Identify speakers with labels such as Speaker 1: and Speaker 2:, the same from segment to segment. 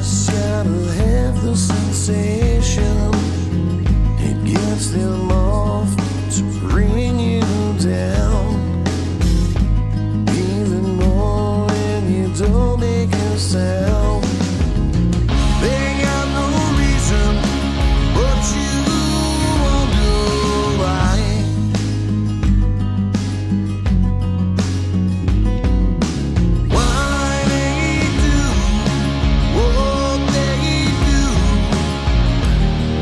Speaker 1: just gotta have the sensation. It gets them off to bring you down. Even more when you don't make a sound. They got no reason, but you wonder why. Why they do what they do,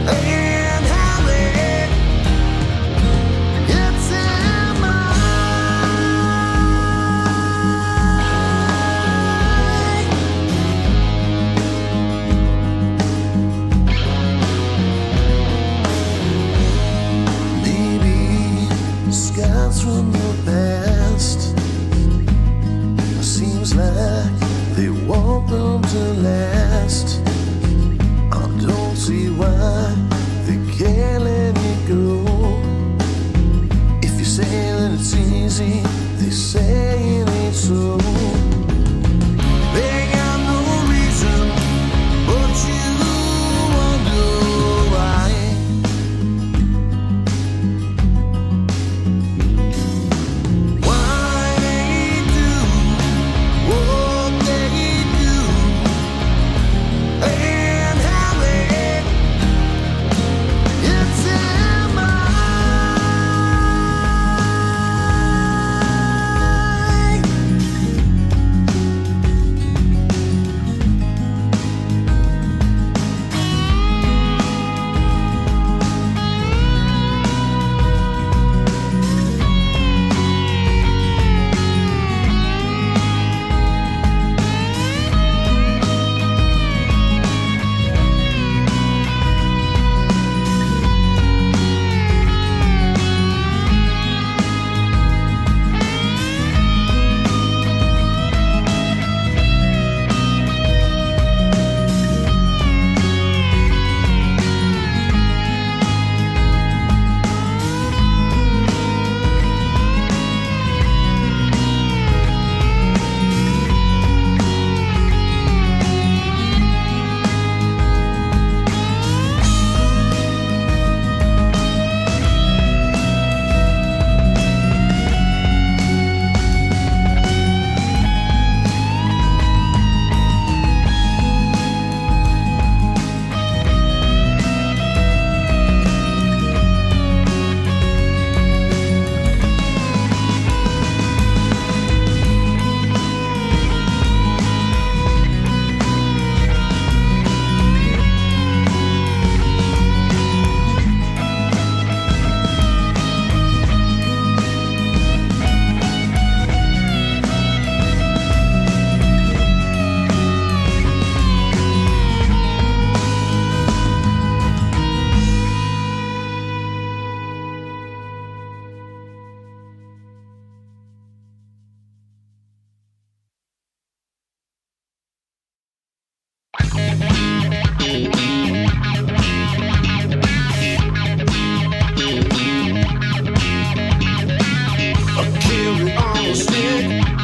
Speaker 1: and how they get in my maybe scars from the past. Seems like they want them to last. I don't see why they can't let it go. If you say that it's easy, they say it ain't so. They got no reason, but you wonder why. Why they do what they do, and how they get in my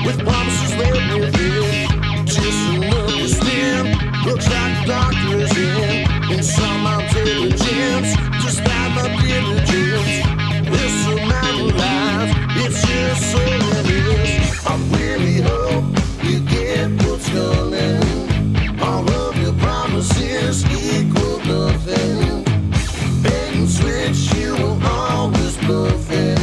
Speaker 1: with promises laid within. Just another spin. Looks like the doctor is in some intelligence. Despite my diligence, this is my life. It's just so it is. I really hope you get what's coming. All of your promises equal nothing. Bait and switch, you will always bluffing.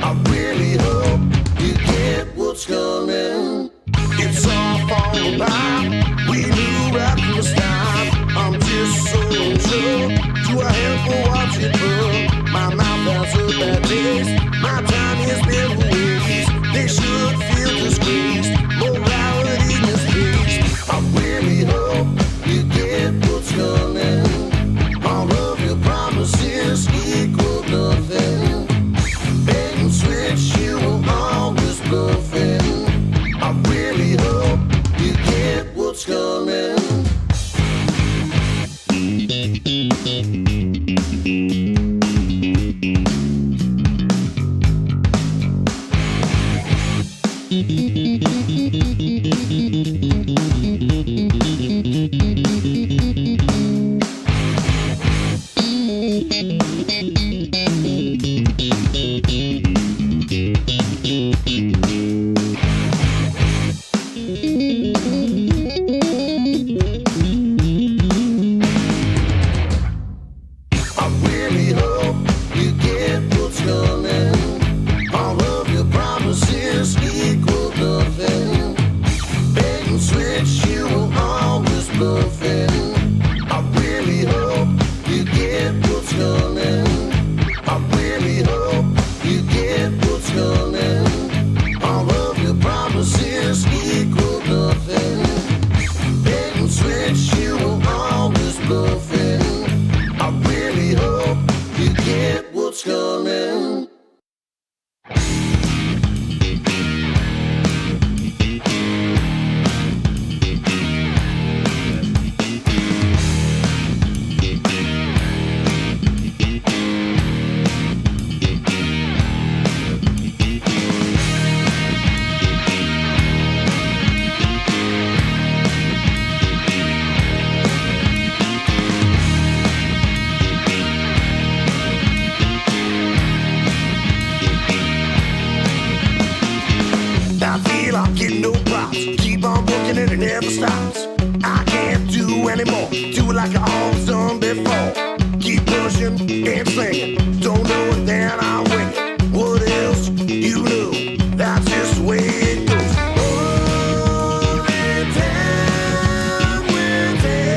Speaker 1: I really hope you get what's coming. It's all falling apart. We knew right from the start. I'm just so unsure. Do I help or watch it burn? My mouth has a bad taste. My time has been wasted. They should feel disgraced. Morality misplaced. I really hope you get what's coming. All of your promises equal nothing. Bait and switch, you will always bluffing. I really hope you get what's coming. switch, you were always bluffing. I really hope you get what's coming. I really hope you get what's coming. All of your promises equal nothing. Bait and switch, you were always bluffing. I really hope you get what's coming. I feel I'm getting no props. Keep on working and it never stops. I can't do anymore. Do it like I always done before. Keep pushing and slinging. Don't know it, then I'll wing it. What else you know? That's just the way it goes. Only time will tell.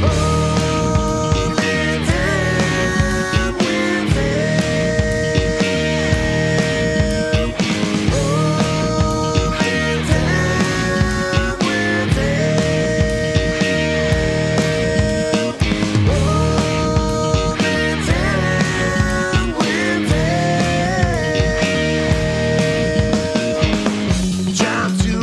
Speaker 1: Only time will tell.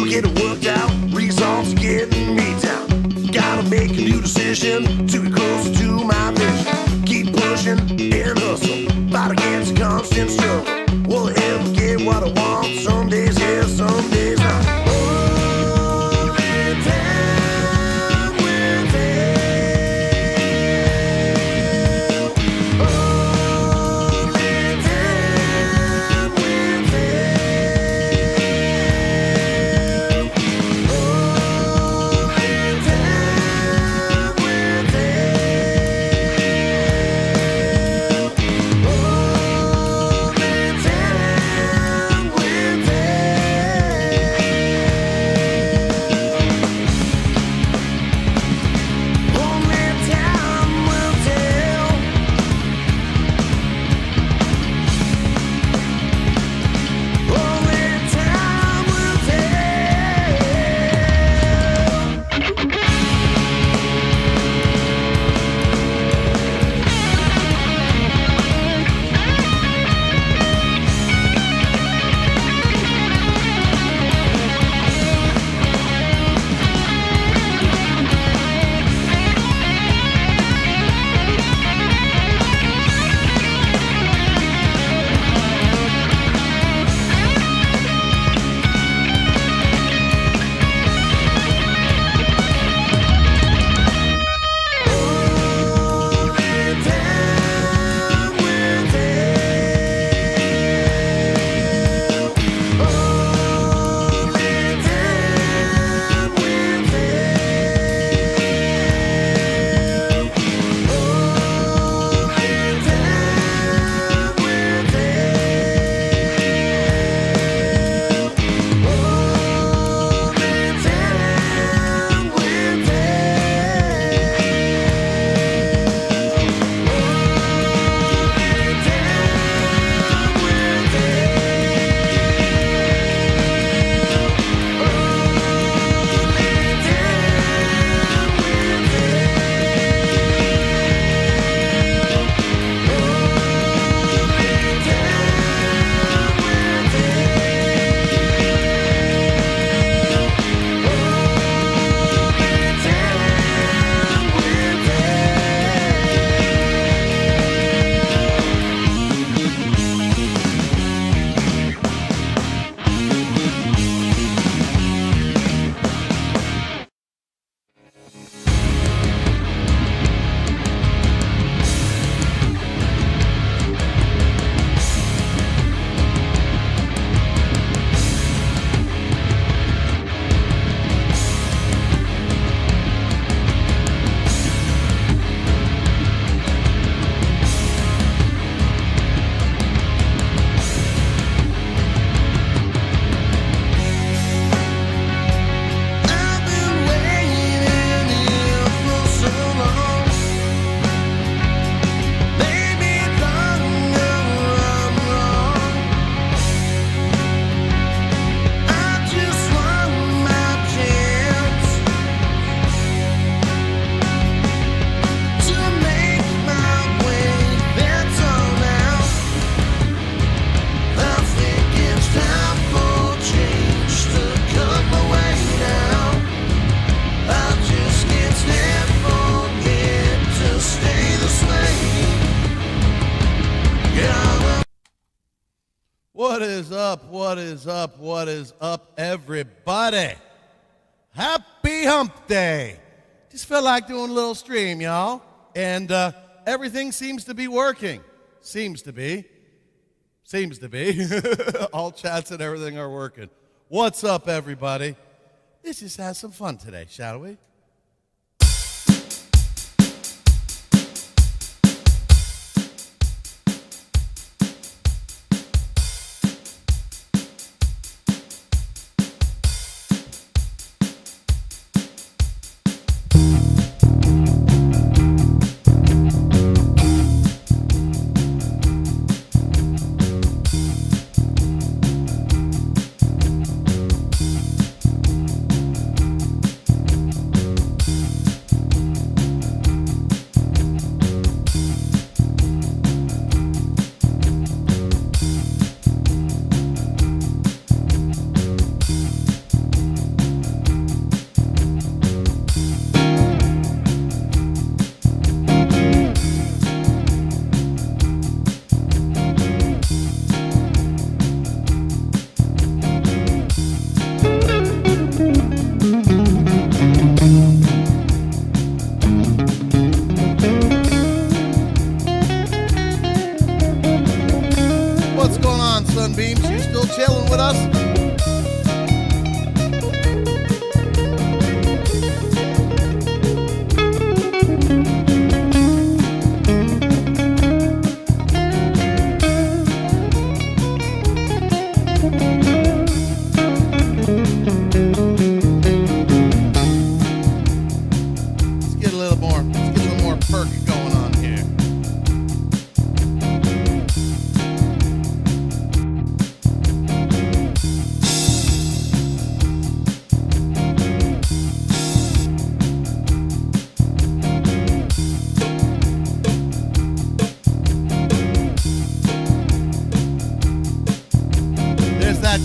Speaker 1: Get it worked out, results getting me down. Gotta make a new decision to be closer to my vision. Keep pushing and hustle, fight against constant struggle. Will I ever get what I want? Some days yes, some days not. Only time will tell. Only time will tell. Only time will tell.
Speaker 2: up? What is up? What is up, everybody? Happy Hump Day. Just felt like doing a little stream, y'all. And everything seems to be working. Seems to be. All chats and everything are working. What's up, everybody? Let's just have some fun today, shall we?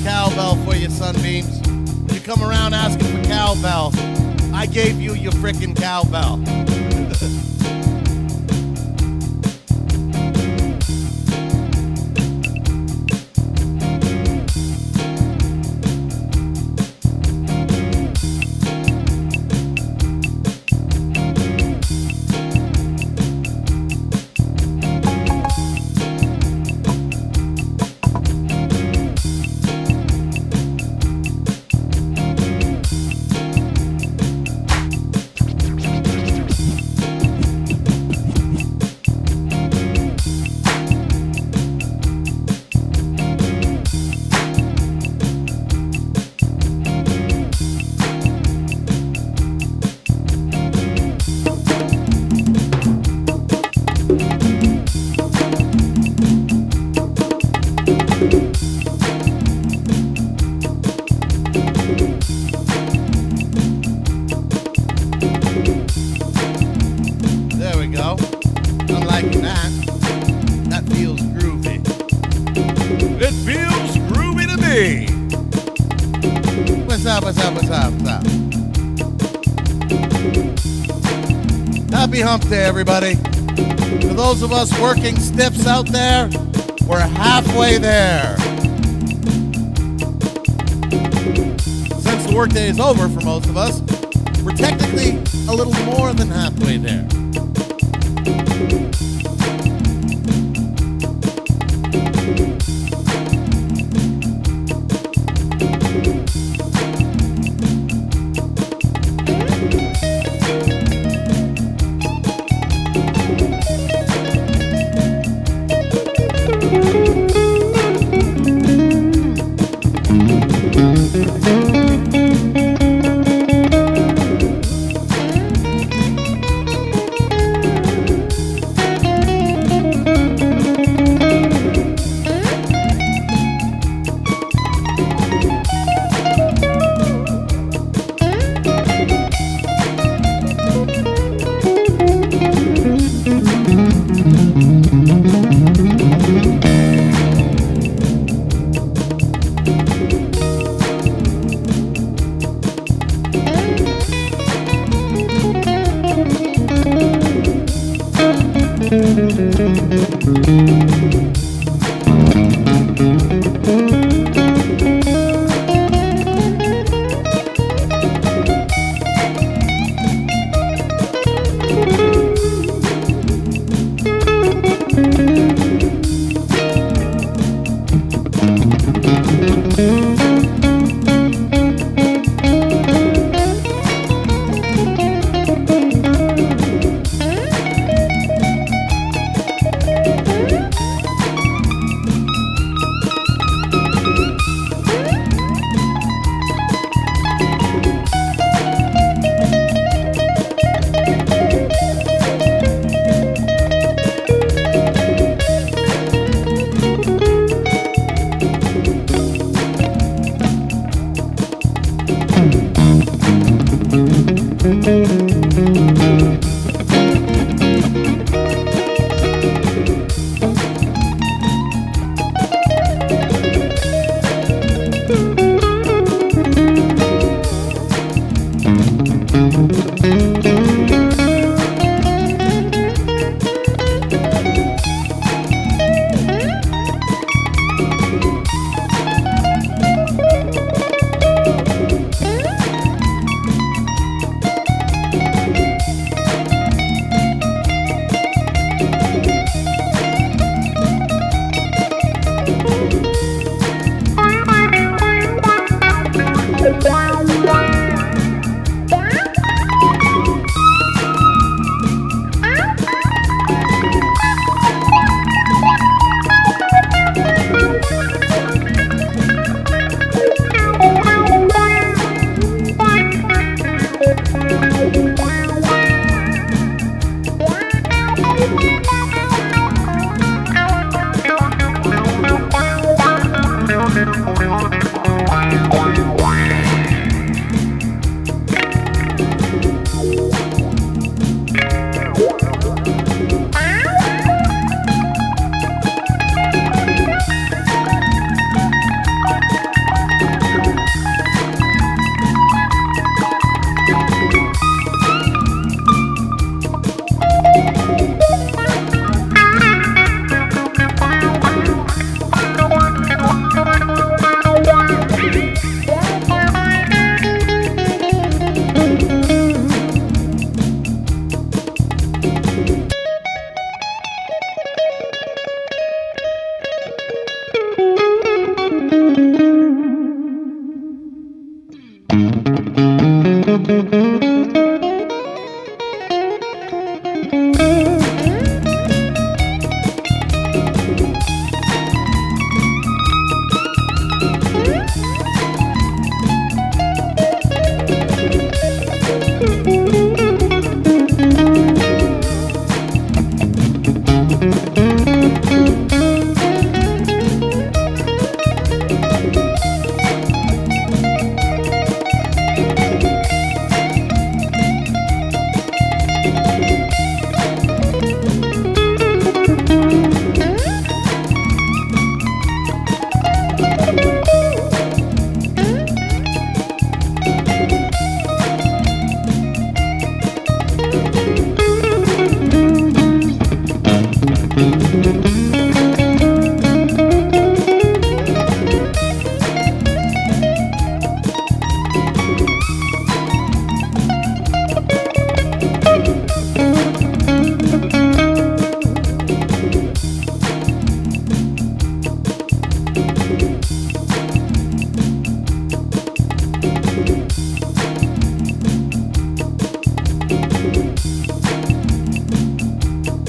Speaker 2: Cowbell for you, Sunbeams. When you come around asking for cowbell, I gave you your frickin' cowbell. Happy Hump Day, everybody. For those of us working stiffs out there, we're halfway there. Since the workday is over for most of us, we're technically a little more than halfway there.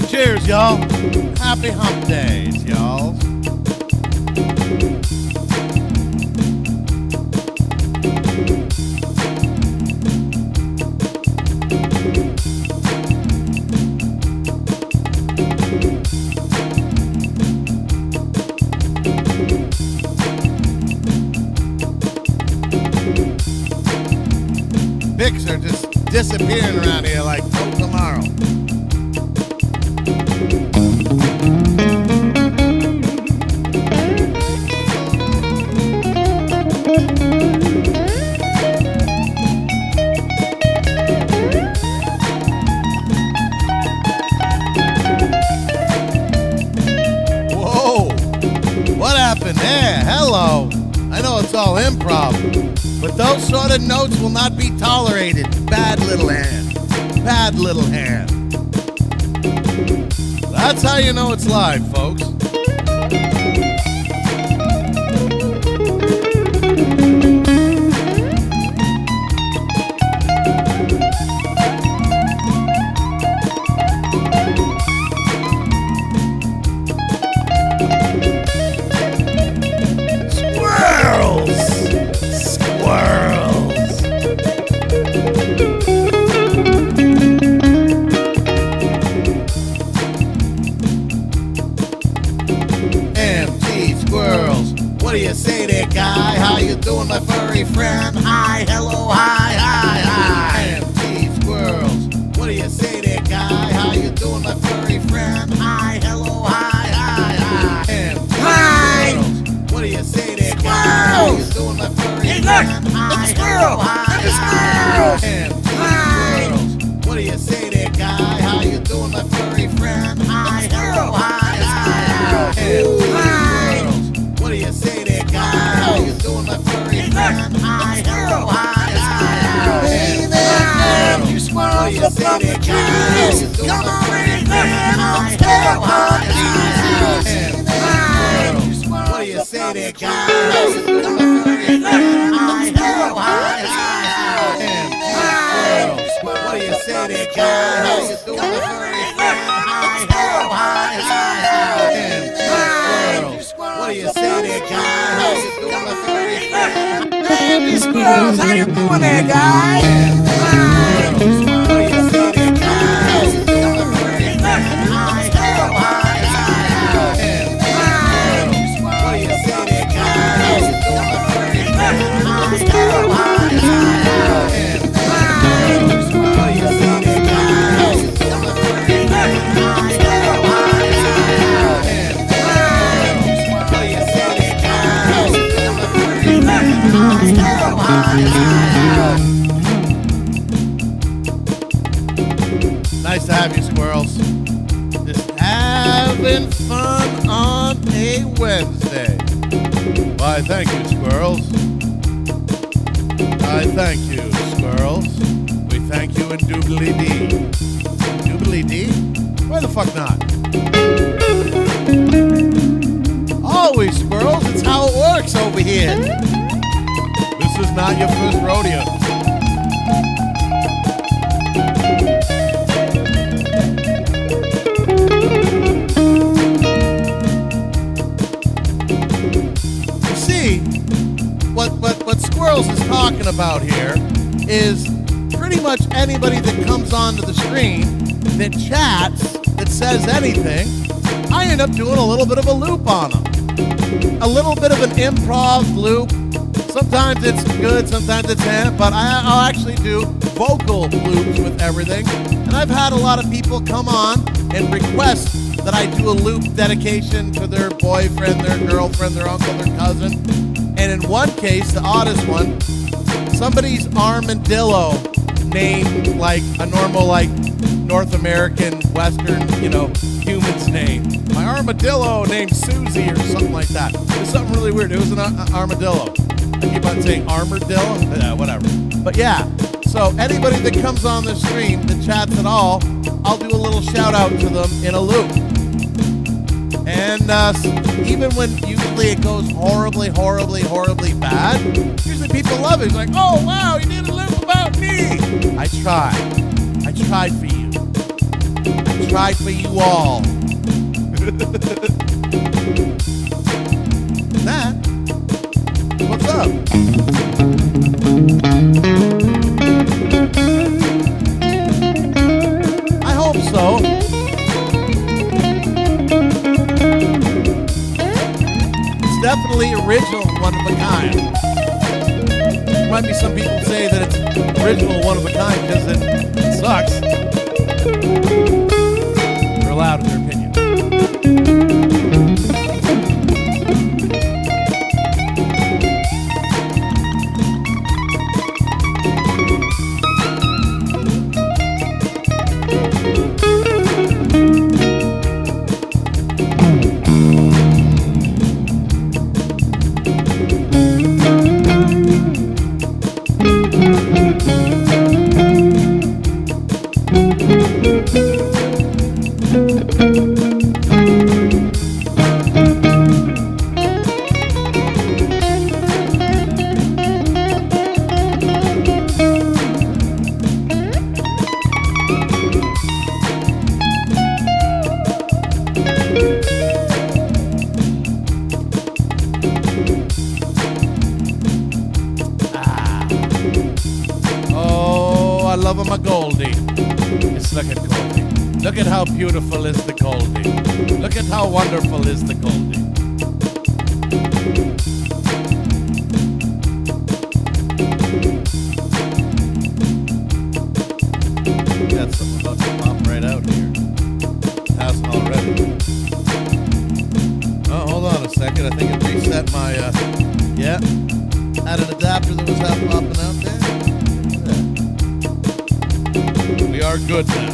Speaker 2: Cheers, y'all. Happy hump days, y'all. Pics are just disappearing around here like no tomorrow. Whoa, what happened there? Hello. I know it's all improv, but those sort of notes will not be tolerated. Bad little hand. Bad little hand. That's how you know it's live, folks. What do you say there, guy? How you doing, my furry friend? Hi, hello, squirrels. And squirrels. What do you say there, guy? How you doing, my furry friend? Hi, hello, hi, hi. And squirrels. What do you say there, guy? How you doing, my furry friend? Hi, hello, hi, hi. Hey there, you squirrels. What do you say there, guy? How you doing, come on in, friend. Hi, hello, hi, hi. And squirrels. What do you say there, guy? How you doing, my furry friend? Hi, hello, hi, hi. And squirrels. What do you say there, guy? How you doing, my furry friend? Hi, hello, hi, hi. And squirrels. What do you say there, guy? How you doing, my furry friend? Hey, these squirrels, how you doing there, guy? And squirrels. What do you say there, guy? How you doing, my furry friend? Hi, hello, hi, hi. And squirrels. What do you say there, guy? How you doing, my furry friend? Hi, hello, hi, hi. And squirrels. What do you say there, guy? How you doing, my furry friend? Hi, hello, hi, hi. And squirrels. What do you say there, guy? How you doing, my furry friend? Hi, hello, hi, hi. Nice to have you, squirrels. Just having fun on a Wednesday. Why, thank you, squirrels. I thank you, squirrels. We thank you in doobly-dee. Doobly-dee? Why the fuck not? Always, squirrels. It's how it works over here. This is not your first rodeo. You see, what Squirrels is talking about here is pretty much anybody that comes onto the stream that chats, that says anything, I end up doing a little bit of a loop on them. A little bit of an improv loop. Sometimes it's good, sometimes it's but I'll actually do vocal loops with everything. And I've had a lot of people come on and request that I do a loop dedication to their boyfriend, their girlfriend, their uncle, their cousin. And in one case, the oddest one, somebody's armadillo named like a normal, like North American, Western, human's name. My armadillo named Susie or something like that. It was something really weird. It was an armadillo. I keep on saying armadillo. Yeah, whatever. But yeah, so anybody that comes on the stream that chats at all, I'll do a little shout out to them in a loop. And even when usually it goes horribly, horribly, horribly bad, usually people love it. It's like, oh, wow, you did a loop about me. I tried. I tried for you. I tried for you all. That, what's up? I hope so. It's definitely original, one of a kind. There might be some people say that it's original, one of a kind because it sucks. They're allowed in their opinion. I love him a Goldie. Just look at Goldie. Look at how beautiful is the Goldie. Look at how wonderful is the Goldie. Got something about to pop right out here. House already. Oh, hold on a second. I think it reset my, yeah. Had an adapter that was half popping out there. are good now.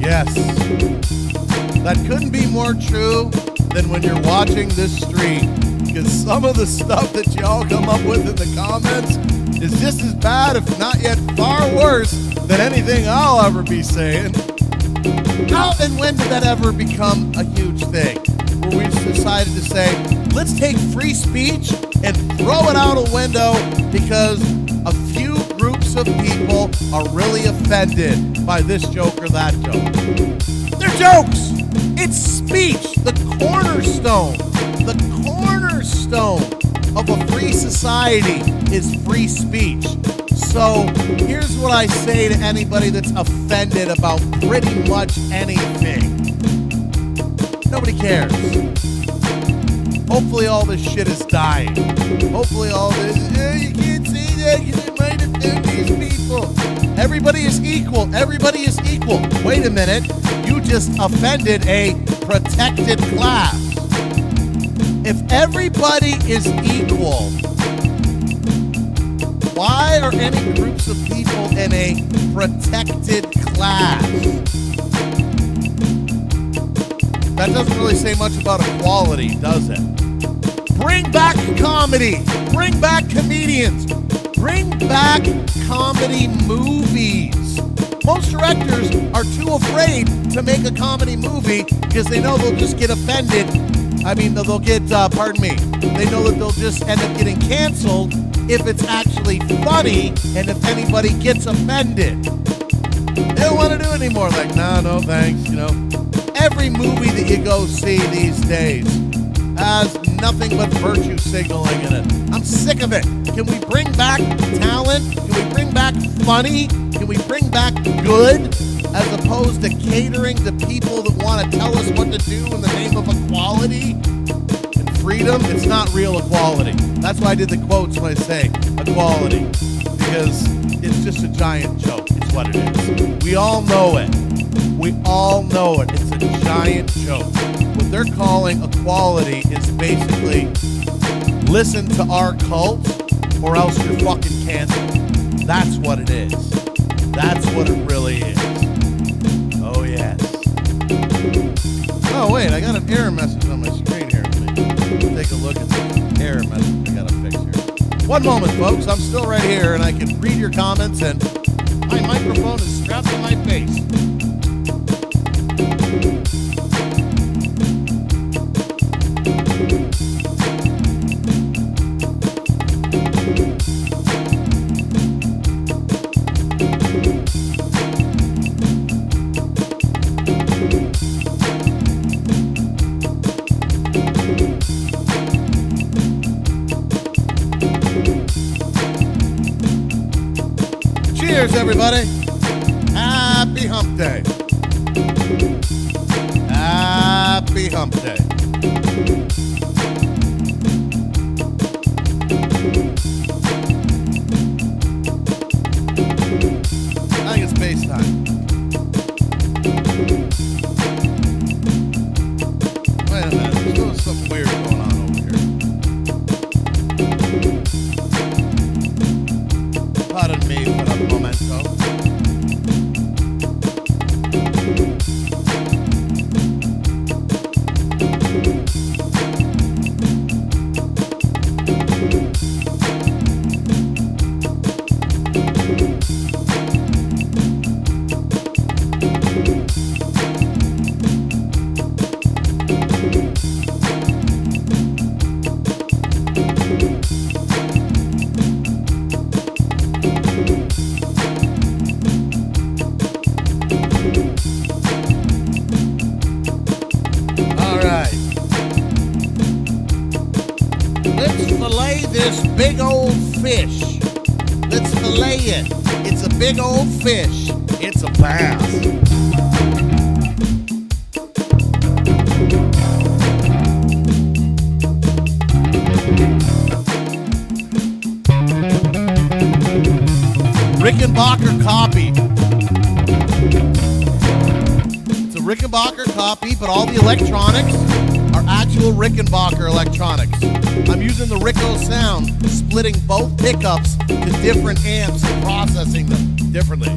Speaker 2: Yes, that couldn't be more true than when you're watching this stream, because some of the stuff that y'all come up with in the comments is just as bad, if not yet far worse, than anything I'll ever be saying. How and when did that ever become a huge thing, where we decided to say, let's take free speech and throw it out a window because a few groups of people are really offended by this joke or that joke? They're jokes. It's speech. The cornerstone of a free society is free speech. So here's what I say to anybody that's offended about pretty much anything. Nobody cares. Hopefully all this shit is dying. Hopefully all this, you can't say that because it might offend these people. Everybody is equal. Everybody is equal. Wait a minute. You just offended a protected class. If everybody is equal, why are any groups of people in a protected class? That doesn't really say much about equality, does it? Bring back comedy. Bring back comedians. Bring back comedy movies. Most directors are too afraid to make a comedy movie because they know they'll just get offended. I mean, they'll get, they know that they'll just end up getting canceled if it's actually funny and if anybody gets offended. They don't want to do it anymore. Like, nah, no thanks, you know. Every movie that you go see these days has nothing but virtue signaling in it. I'm sick of it. Can we bring back talent? Can we bring back funny? Can we bring back good? As opposed to catering to people that want to tell us what to do in the name of equality and freedom. It's not real equality. That's why I did the quotes when I say equality, because it's just a giant joke is what it is. We all know it. We all know it. It's a giant joke. What they're calling equality is basically listen to our cult or else you're fucking canceled. That's what it is. That's what it really is. Oh, yes. Oh, wait, I got an error message on my screen here. Let me take a look at the error message I got to fix here. One moment, folks. I'm still right here, and I can read your comments, and my microphone is strapped to my face. Cheers, everybody. Happy hump day. Happy hump day. I think it's bass time. Wait a minute, there's something weird going on over here. Pardon me for a momento. Big old fish. Let's fillet it. It's a big old fish. It's a bass. Rickenbacker copy. It's a Rickenbacker copy, but all the electronics are actual Rickenbacker electronics. I'm using using the Rico sound, splitting both pickups to different amps and processing them differently.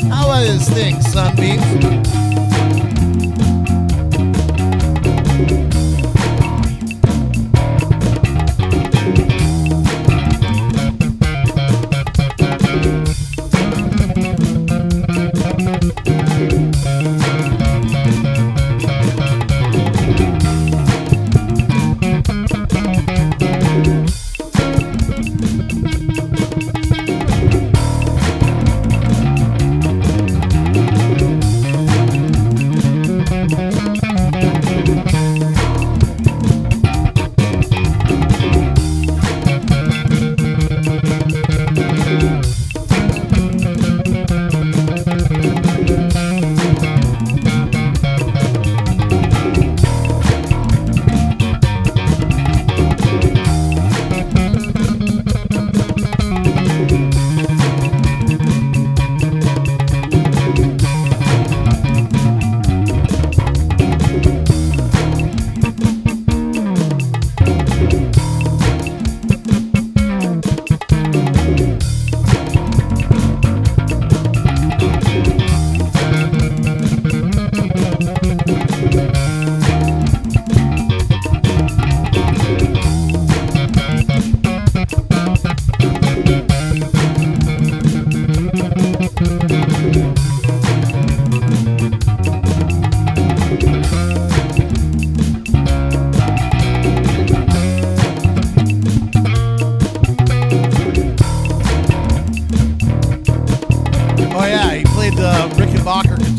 Speaker 2: How are these things, Sunbeams?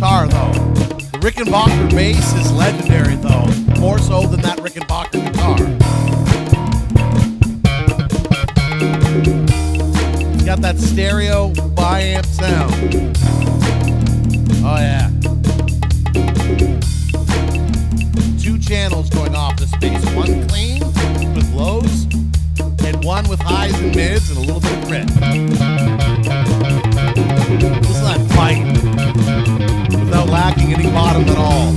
Speaker 2: Guitar, though. The Rickenbacker bass is legendary, though, more so than that Rickenbacker guitar. It's got that stereo bi-amp sound. Oh, yeah. 2 channels going off this bass. One clean with lows, and one with highs and mids and a little bit of grit. This is that fight without lacking any bottom at all.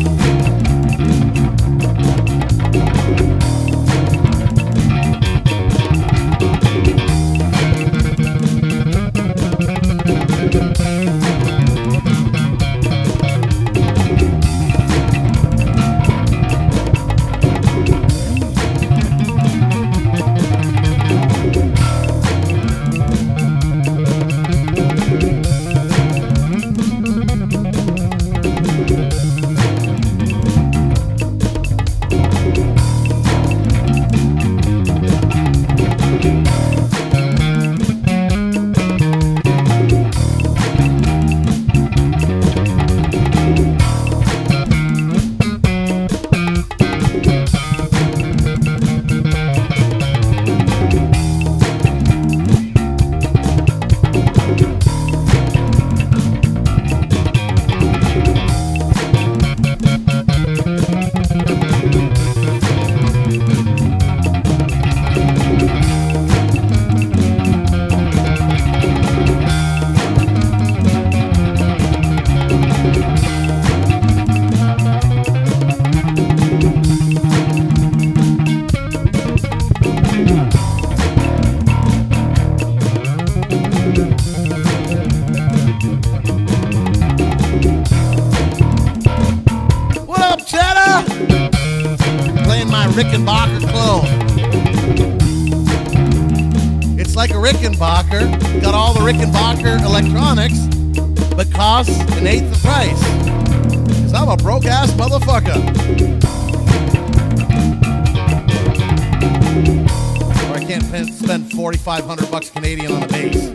Speaker 2: Rickenbacker clone. It's like a Rickenbacker, got all the Rickenbacker electronics, but costs an eighth the price. Cause I'm a broke ass motherfucker. Or I can't spend $4,500 Canadian on a bass.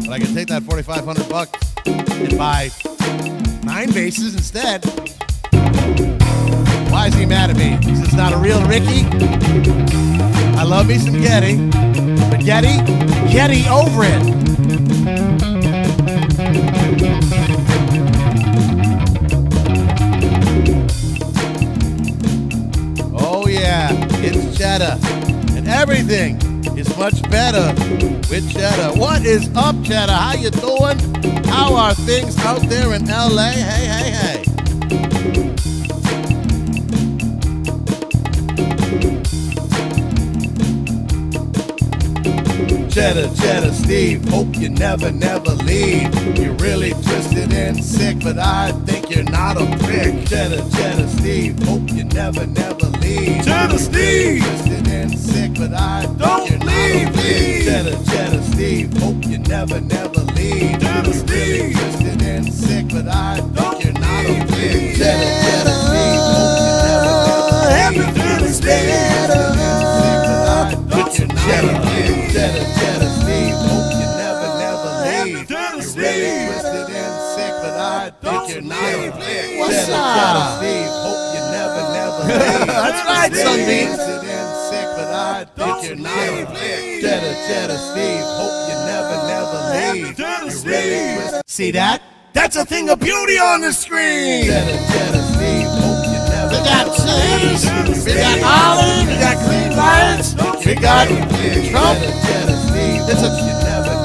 Speaker 2: But I can take that $4,500 and buy 9 basses instead. Why is he mad at me? Because it's not a real Ricky. I love me some Getty, but Getty over it. Oh yeah, it's cheddar. And everything is much better with cheddar. What is up, cheddar? How you doing? How are things out there in LA? Hey. Cheddar Steve, hope you never leave. You're really twisted and sick, but I think you're not a prick. Cheddar Steve, hope you never leave. Cheddar Steve, twisted and sick, but I think you're not a prick. Cheddar Steve, hope you never leave. Cheddar Steve, twisted and sick, but I think you're not a prick. Cheddar Steve, hope you never leave. Cheddar Steve, Cheddar Steve, hope you never leave. You're really twisted and sick, but I think you're not a prick.
Speaker 3: What's
Speaker 2: Cheddar
Speaker 3: up?
Speaker 2: Steve, hope you never leave.
Speaker 3: That's right, Sunbeam.
Speaker 2: Twisted and sick, but I think you're not a prick. Cheddar Steve, hope you never leave. You're really twisted. See that? That's a thing of beauty on the screen. Cheddar Steve, hope you never
Speaker 3: We got cheese, we got olive, we got green lights, we got Trump. It's a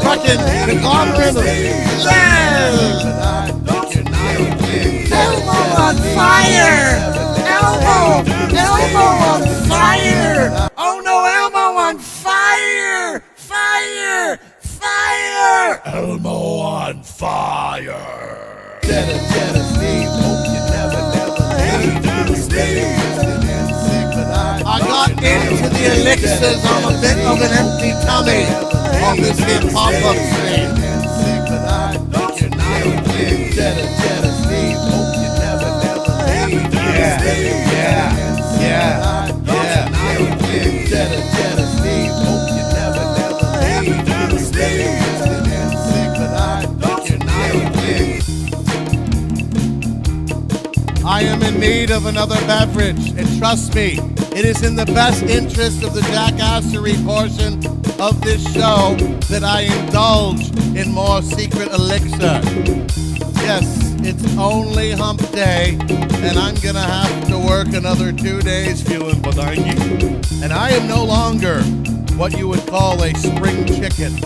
Speaker 3: fucking conglomerate of Elmo on fire! Elmo on fire! Oh no, Elmo on fire! Fire! Elmo on fire!
Speaker 2: Cheddar Steve, hope you never leave.
Speaker 3: I got into the elixirs on a bit of an empty tummy on this hip hop up stream.
Speaker 2: Cheddar Steve, hope you never leave. Yeah. Cheddar Steve, hope you never leave. I am in need of another beverage, and trust me, it is in the best interest of the Jackassery portion of this show that I indulge in more secret elixir. Yes, it's only hump day, and I'm gonna have to work another 2 days feeling badangi. And I am no longer what you would call a spring chicken.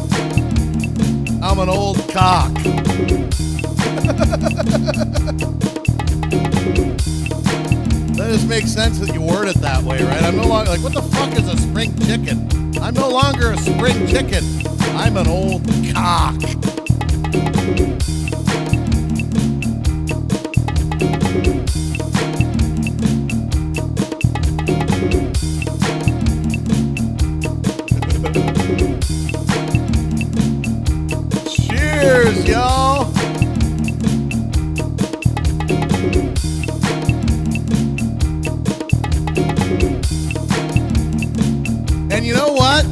Speaker 2: I'm an old cock. That just makes sense that you word it that way, right? I'm no longer like, what the fuck is a spring chicken? I'm no longer a spring chicken. I'm an old cock. Cheers, y'all. And you know what?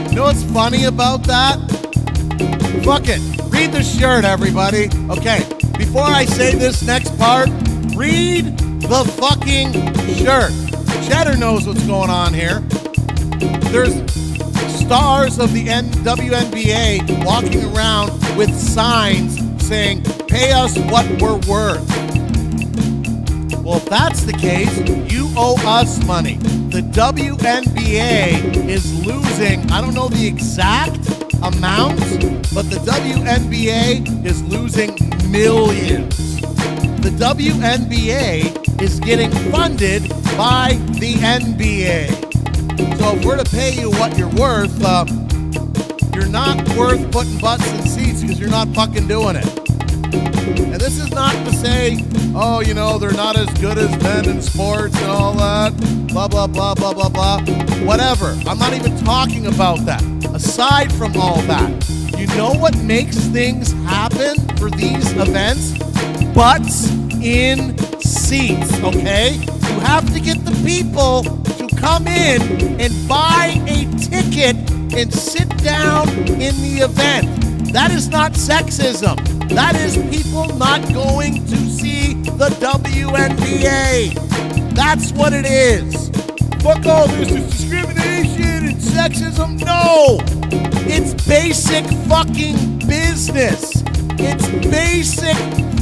Speaker 2: You know what's funny about that? Fuck it. Read the shirt, everybody. Okay, before I say this next part, read the fucking shirt. Cheddar knows what's going on here. There's stars of the WNBA walking around with signs saying, "Pay us what we're worth." Well, if that's the case, you owe us money. The WNBA is losing, I don't know the exact amount, but the WNBA is losing millions. The WNBA is getting funded by the NBA. So if we're to pay you what you're worth, you're not worth putting butts in seats because you're not fucking doing it. And this is not to say, oh, you know, they're not as good as men in sports and all that, blah, blah, blah, blah, blah, blah. Whatever. I'm not even talking about that. Aside from all that, you know what makes things happen for these events? Butts in seats, okay? You have to get the people to come in and buy a ticket and sit down in the event. That is not sexism. That is people not going to see the WNBA. That's what it is. Fuck all this, it's discrimination. it sexism? No! It's basic fucking business. It's basic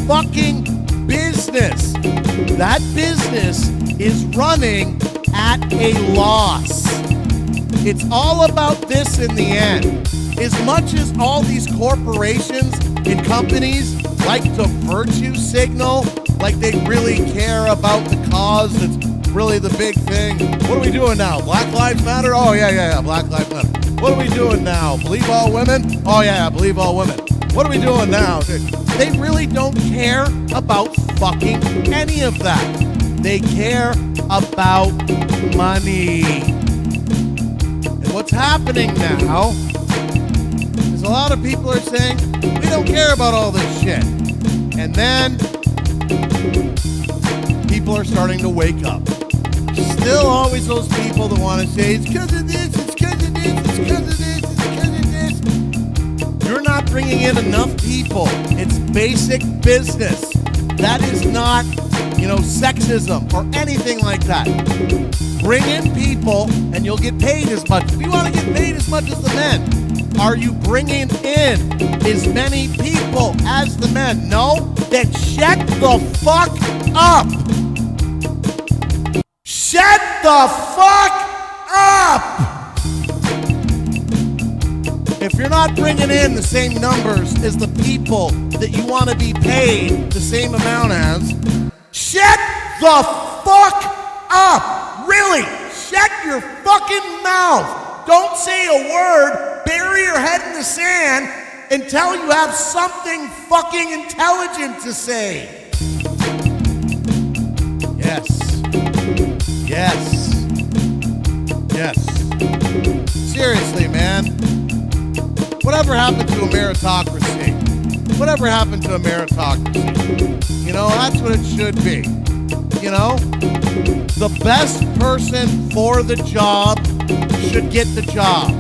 Speaker 2: fucking business. That business is running at a loss. It's all about this in the end. As much as all these corporations and companies like to virtue signal, like they really care about the cause that's really the big thing. What are we doing now? Black Lives Matter? Oh, yeah, Black Lives Matter. What are we doing now? Believe all women? Oh, yeah, believe all women. What are we doing now? They really don't care about fucking any of that. They care about money. And what's happening now is a lot of people are saying, we don't care about all this shit. And then people are starting to wake up. Still always those people that want to say, it's because of this, it's because of this, it's because of this, it's because of this. You're not bringing in enough people. It's basic business. That is not, sexism or anything like that. Bring in people and you'll get paid as much. We want to get paid as much as the men. Are you bringing in as many people as the men? No? Then shut the fuck up. Shut the fuck up! If you're not bringing in the same numbers as the people that you want to be paid the same amount as, shut the fuck up! Really, shut your fucking mouth. Don't say a word, bury your head in the sand until you have something fucking intelligent to say. Yes. Seriously, man. Whatever happened to a meritocracy? Whatever happened to a meritocracy? That's what it should be. The best person for the job should get the job.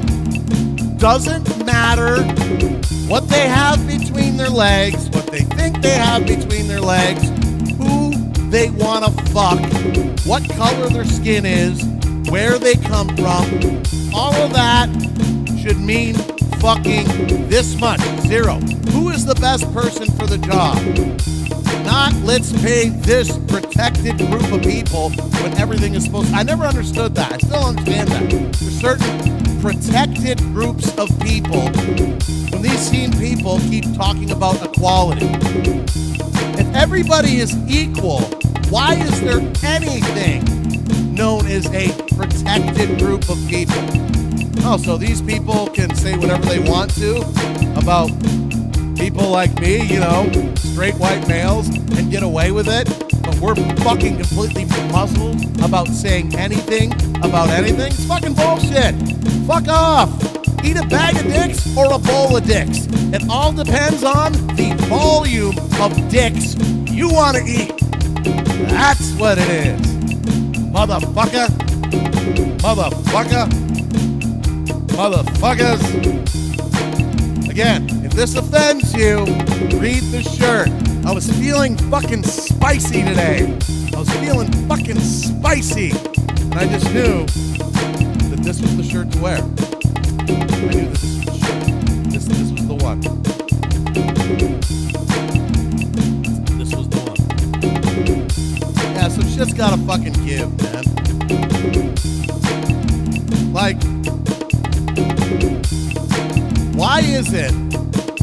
Speaker 2: Doesn't matter what they have between their legs, what they think they have between their legs, who they want to fuck, what color their skin is, where they come from. All of that should mean fucking this much. Zero. Who is the best person for the job? Not let's pay this protected group of people when everything is supposed to. I never understood that. I still understand that. There's certain protected groups of people. When these same people keep talking about equality. If everybody is equal, why is there anything known as a protected group of people? Oh, so these people can say whatever they want to about people like me, straight white males, and get away with it, but we're fucking completely muzzled about saying anything about anything? It's fucking bullshit. Fuck off. Eat a bag of dicks or a bowl of dicks. It all depends on the volume of dicks you want to eat. That's what it is. Motherfucker. Motherfuckers. Again, if this offends you, read the shirt. I was feeling fucking spicy today. And I just knew that this was the shirt to wear. I knew that this was the shirt. This was the one. This was the one. Yeah, some shit's gotta fucking give, man. Like, why is it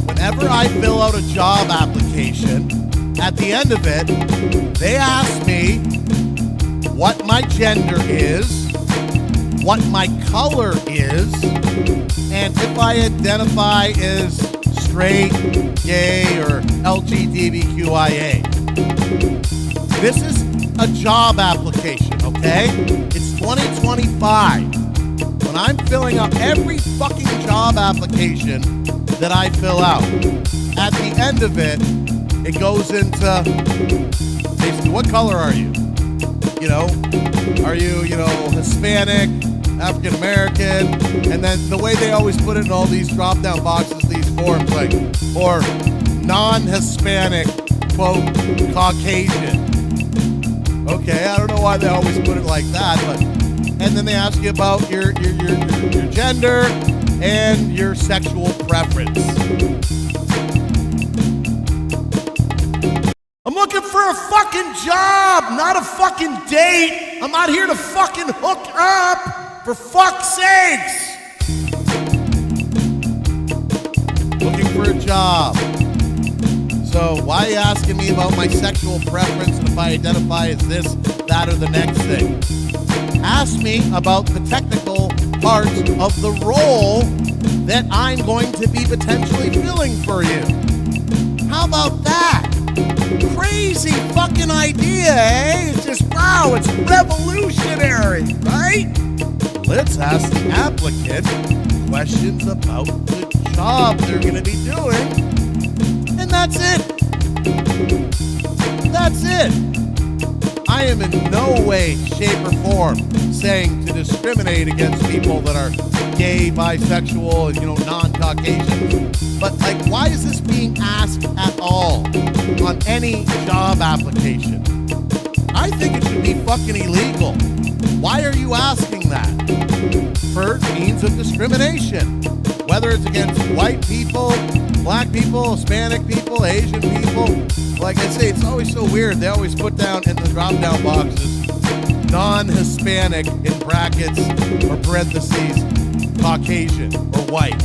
Speaker 2: whenever I fill out a job application, at the end of it, they ask me what my gender is, what my color is, and if I identify as straight, gay, or LGBTQIA. This is a job application, okay? It's 2025. When I'm filling out every fucking job application that I fill out, at the end of it, it goes into basically, what color are you? Are you, Hispanic, African American? And then the way they always put it in all these drop-down boxes, these forms, like, or non-Hispanic, quote, Caucasian. Okay, I don't know why they always put it like that, but and then they ask you about your gender and your sexual preference. I'm looking for a fucking job, not a fucking date. I'm not here to fucking hook up, for fuck's sakes. Looking for a job. So why are you asking me about my sexual preference and if I identify as this, that, or the next thing? Ask me about the technical parts of the role that I'm going to be potentially filling for you. How about that? Crazy fucking idea, eh? It's just, wow, it's revolutionary, right? Let's ask the applicant questions about the job they're going to be doing. And that's it. That's it. I am in no way, shape, or form saying to discriminate against people that are gay, bisexual, and, non-Caucasian. But, why is this being asked at all on any job application? I think it should be fucking illegal. Why are you asking that? For means of discrimination. Whether it's against white people, black people, Hispanic people, Asian people. Like I say, it's always so weird. They always put down in the drop-down boxes, non-Hispanic in brackets or parentheses, Caucasian or white.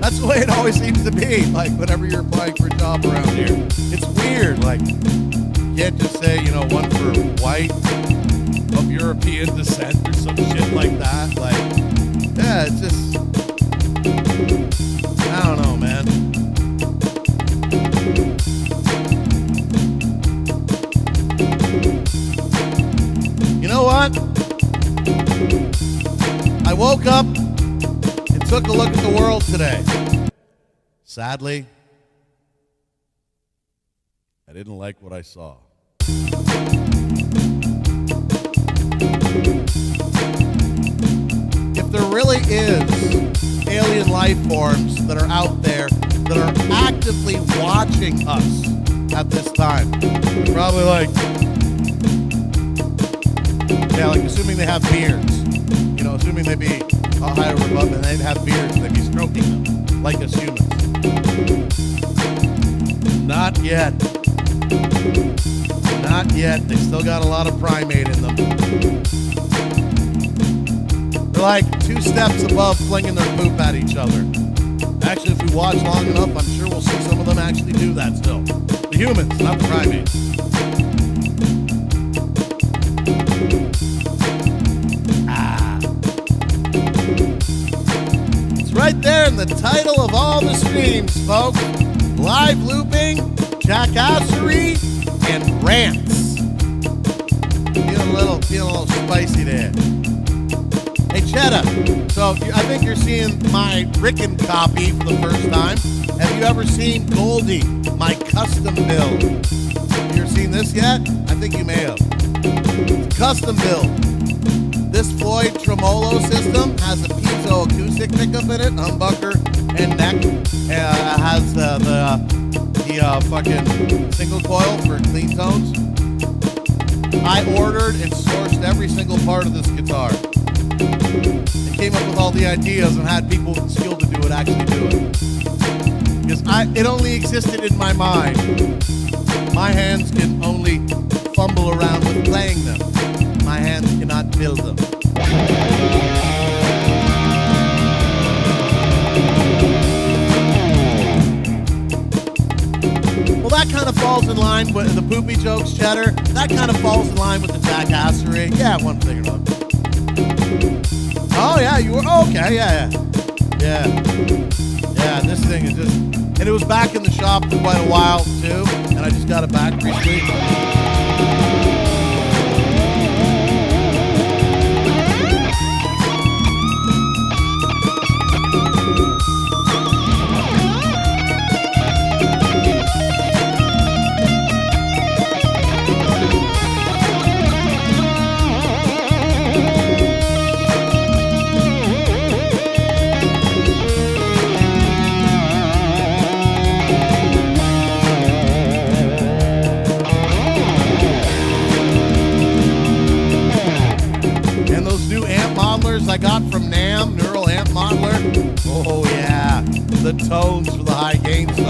Speaker 2: That's the way it always seems to be, whenever you're applying for a job around here. It's weird, you can't just say, one for white, of European descent or some shit like that. Yeah, it's just, I don't know, man. You know what? I woke up and took a look at the world today. Sadly, I didn't like what I saw. If there really is alien life forms that are out there that are actively watching us at this time, they're probably assuming they have beards, assuming they'd be higher above and they'd have beards, they'd be stroking them like us humans. Not yet. Not yet. They still got a lot of primate in them. They're 2 steps above flinging their poop at each other. Actually, if we watch long enough, I'm sure we'll see some of them actually do that still. The humans, not the primates. It's right there in the title of all the streams, folks. Live looping, Jackassery, and Rants. Feeling a little spicy there. Hey, Cheddar, so I think you're seeing my Rickon copy for the first time. Have you ever seen Goldie, my custom build? You ever seen this yet? I think you may have. It's a custom build. This Floyd tremolo system has a piezo acoustic pickup in it, humbucker and neck. Has the fucking single coil for clean tones. I ordered and sourced every single part of this guitar. And came up with all the ideas and had people skilled to do it actually do it. Because it only existed in my mind. My hands can only fumble around with playing them. My hands cannot build them. Well, that kind of falls in line with the poopy jokes, Cheddar. That kind of falls in line with the Jackassery. Yeah, one thing or another. Oh, yeah, you were, okay, yeah. Yeah, this thing is just, and it was back in the shop for quite a while, too, and I just got it back recently. Oh, yeah. The tones for the high gain stuff.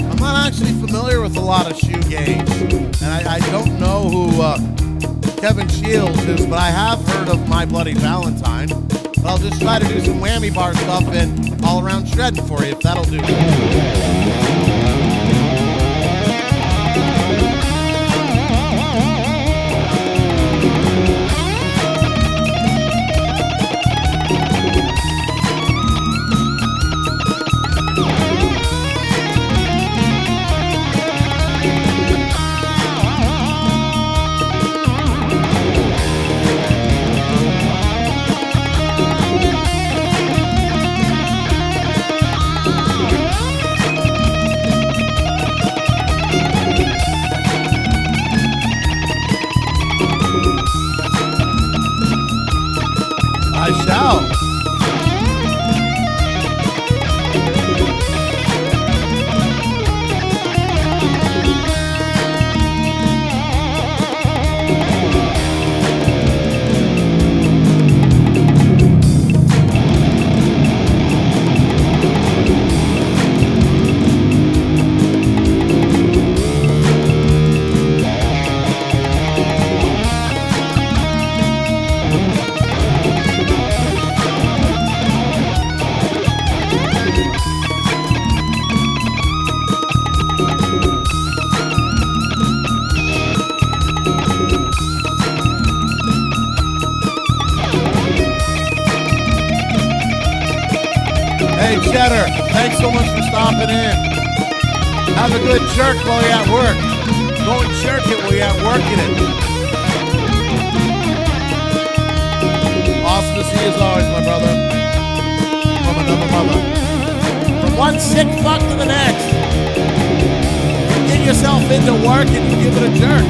Speaker 2: I'm not actually familiar with a lot of shoegaze, and I don't know who Kevin Shields is, but I have heard of My Bloody Valentine. But I'll just try to do some whammy bar stuff and all around shredding for you, if that'll do. I shall. Hey, Cheddar, thanks so much for stopping in. Have a good jerk while you're at work. Go and jerk it while you're at working it. Awesome to see you as always, my brother. From another mother. From one sick fuck to the next. You get yourself into work and you give it a jerk.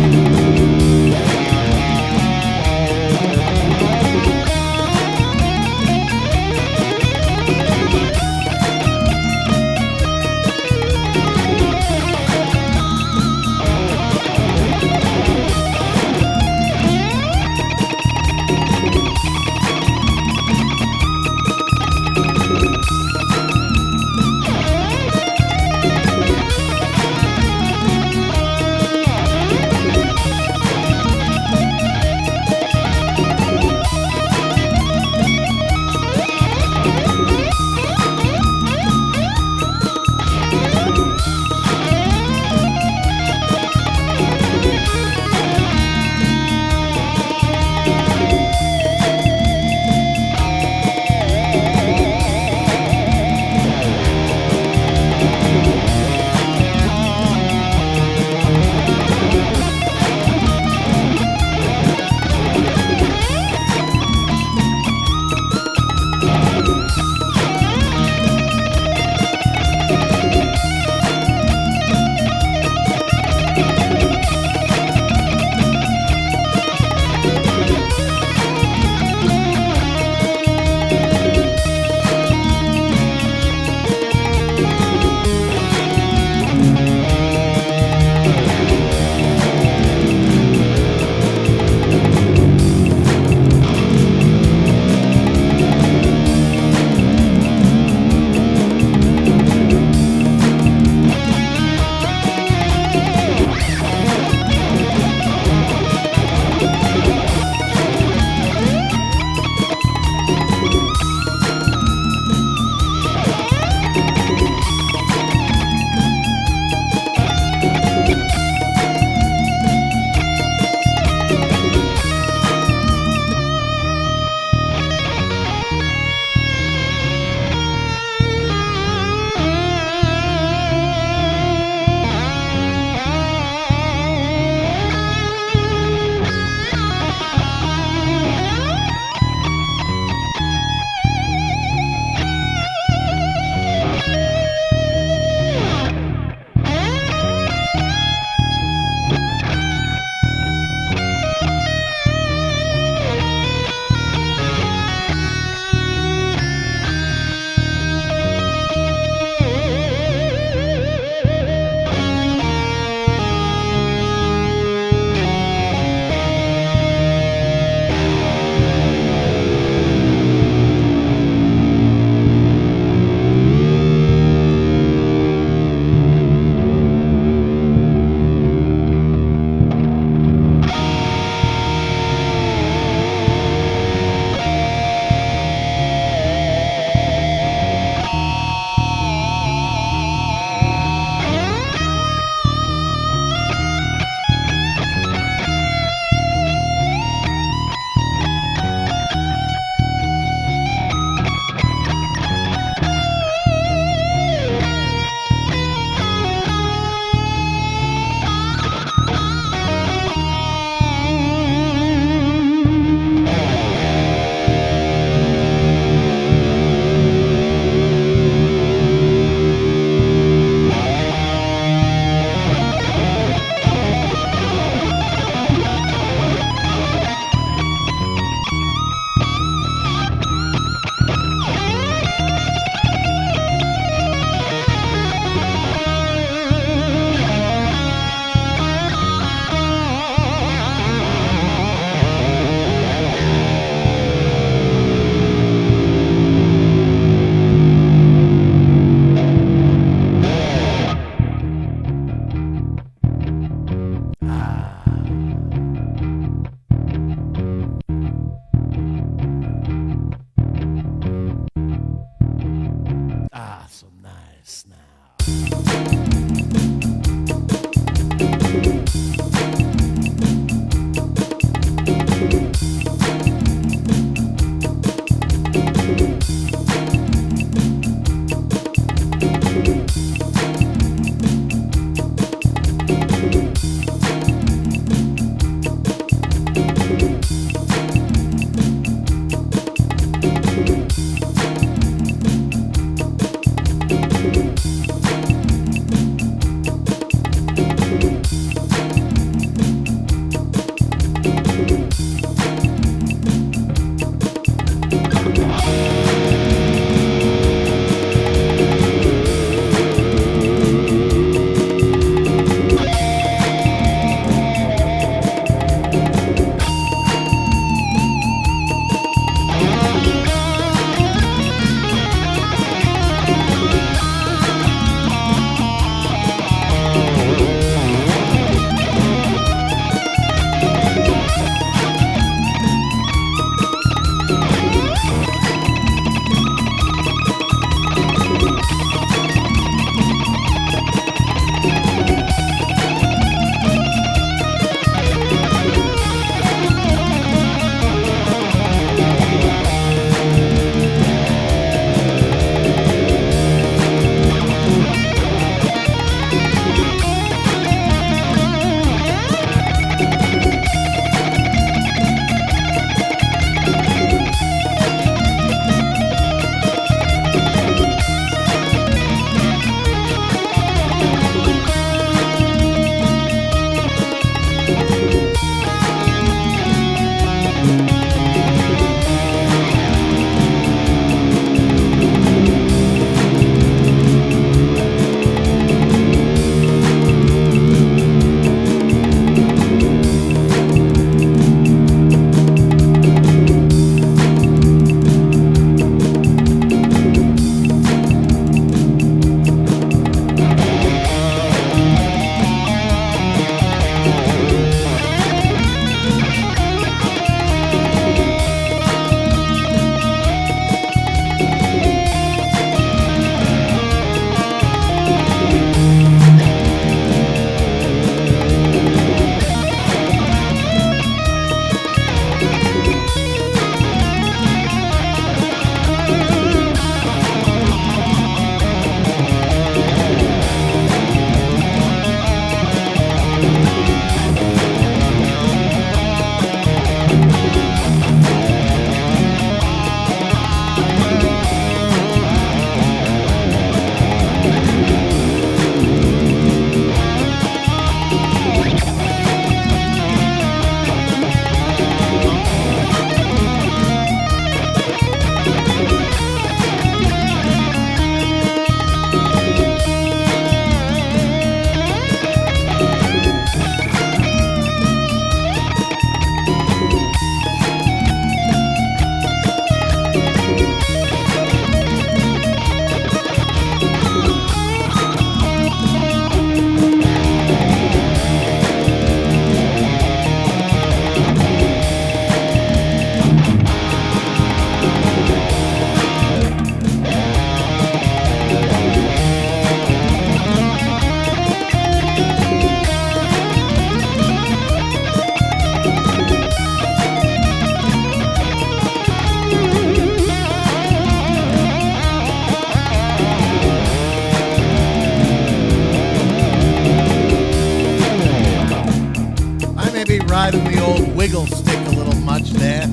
Speaker 2: riding the old wiggle stick a little much there.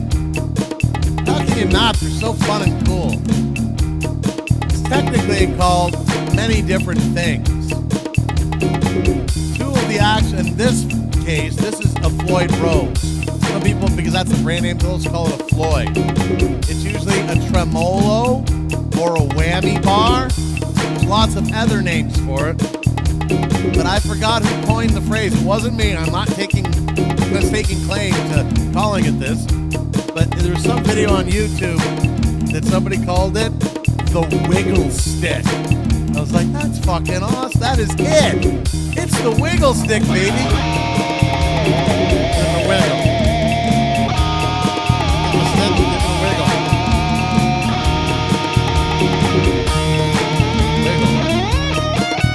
Speaker 2: How can you not? They're so fun and cool. It's technically called many different things. Two of the actions, in this case, this is a Floyd Rose. Some people, because that's the brand name, they'll call it a Floyd. It's usually a tremolo or a whammy bar. There's lots of other names for it. But I forgot who coined the phrase. It wasn't me. I'm not taking claim to calling it this. But there's some video on YouTube that somebody called it the wiggle stick. I was like, that's fucking awesome. That is it. It's the wiggle stick, baby. Give it a wiggle. Give it a stick, give it a wiggle. Wiggle.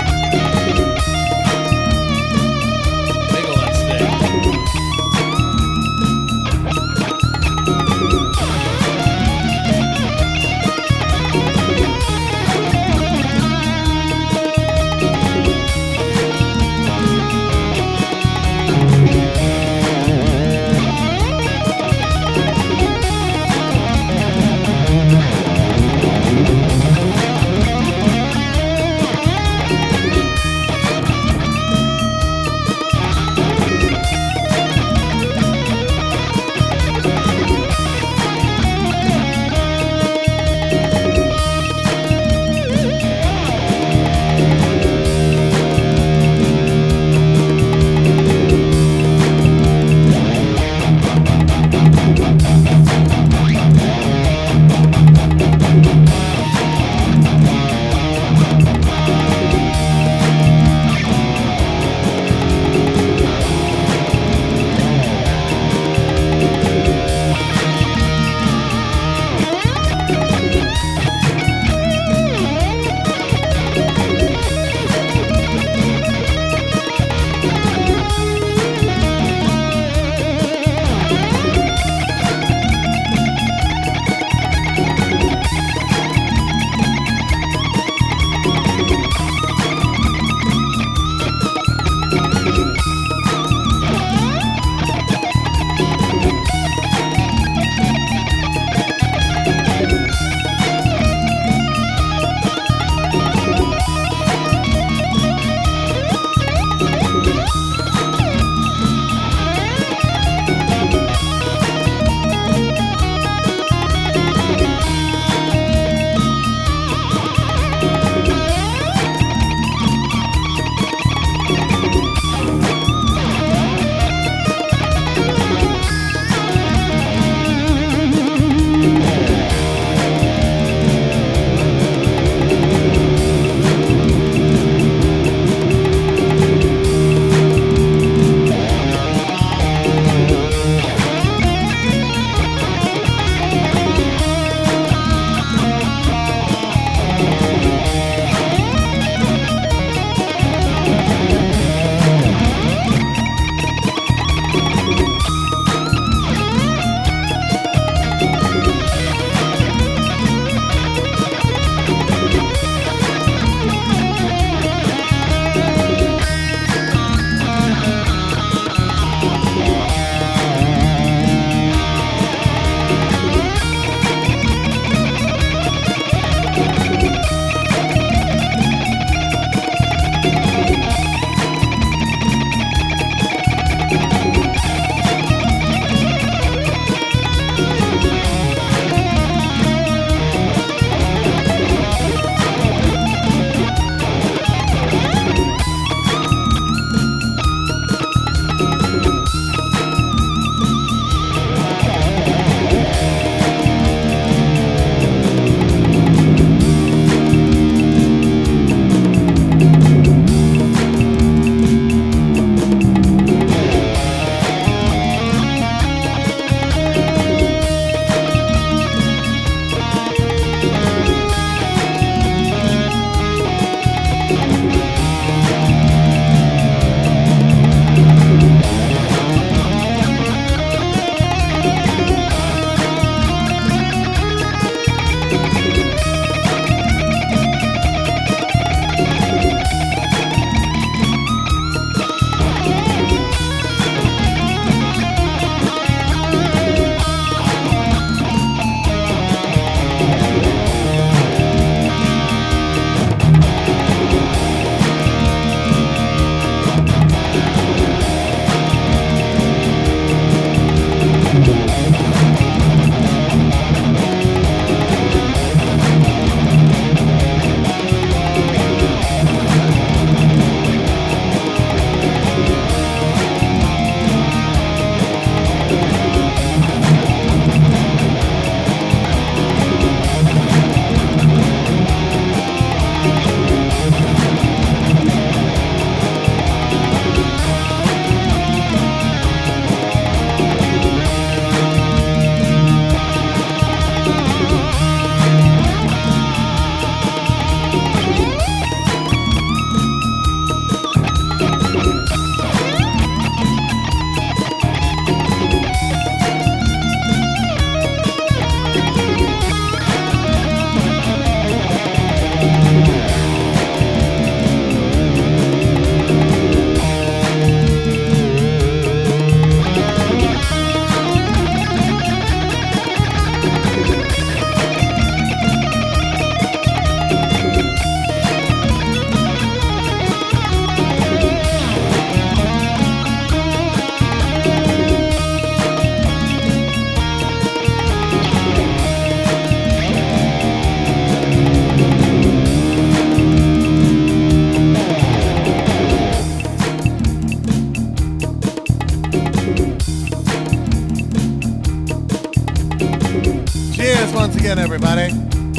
Speaker 2: once again, everybody.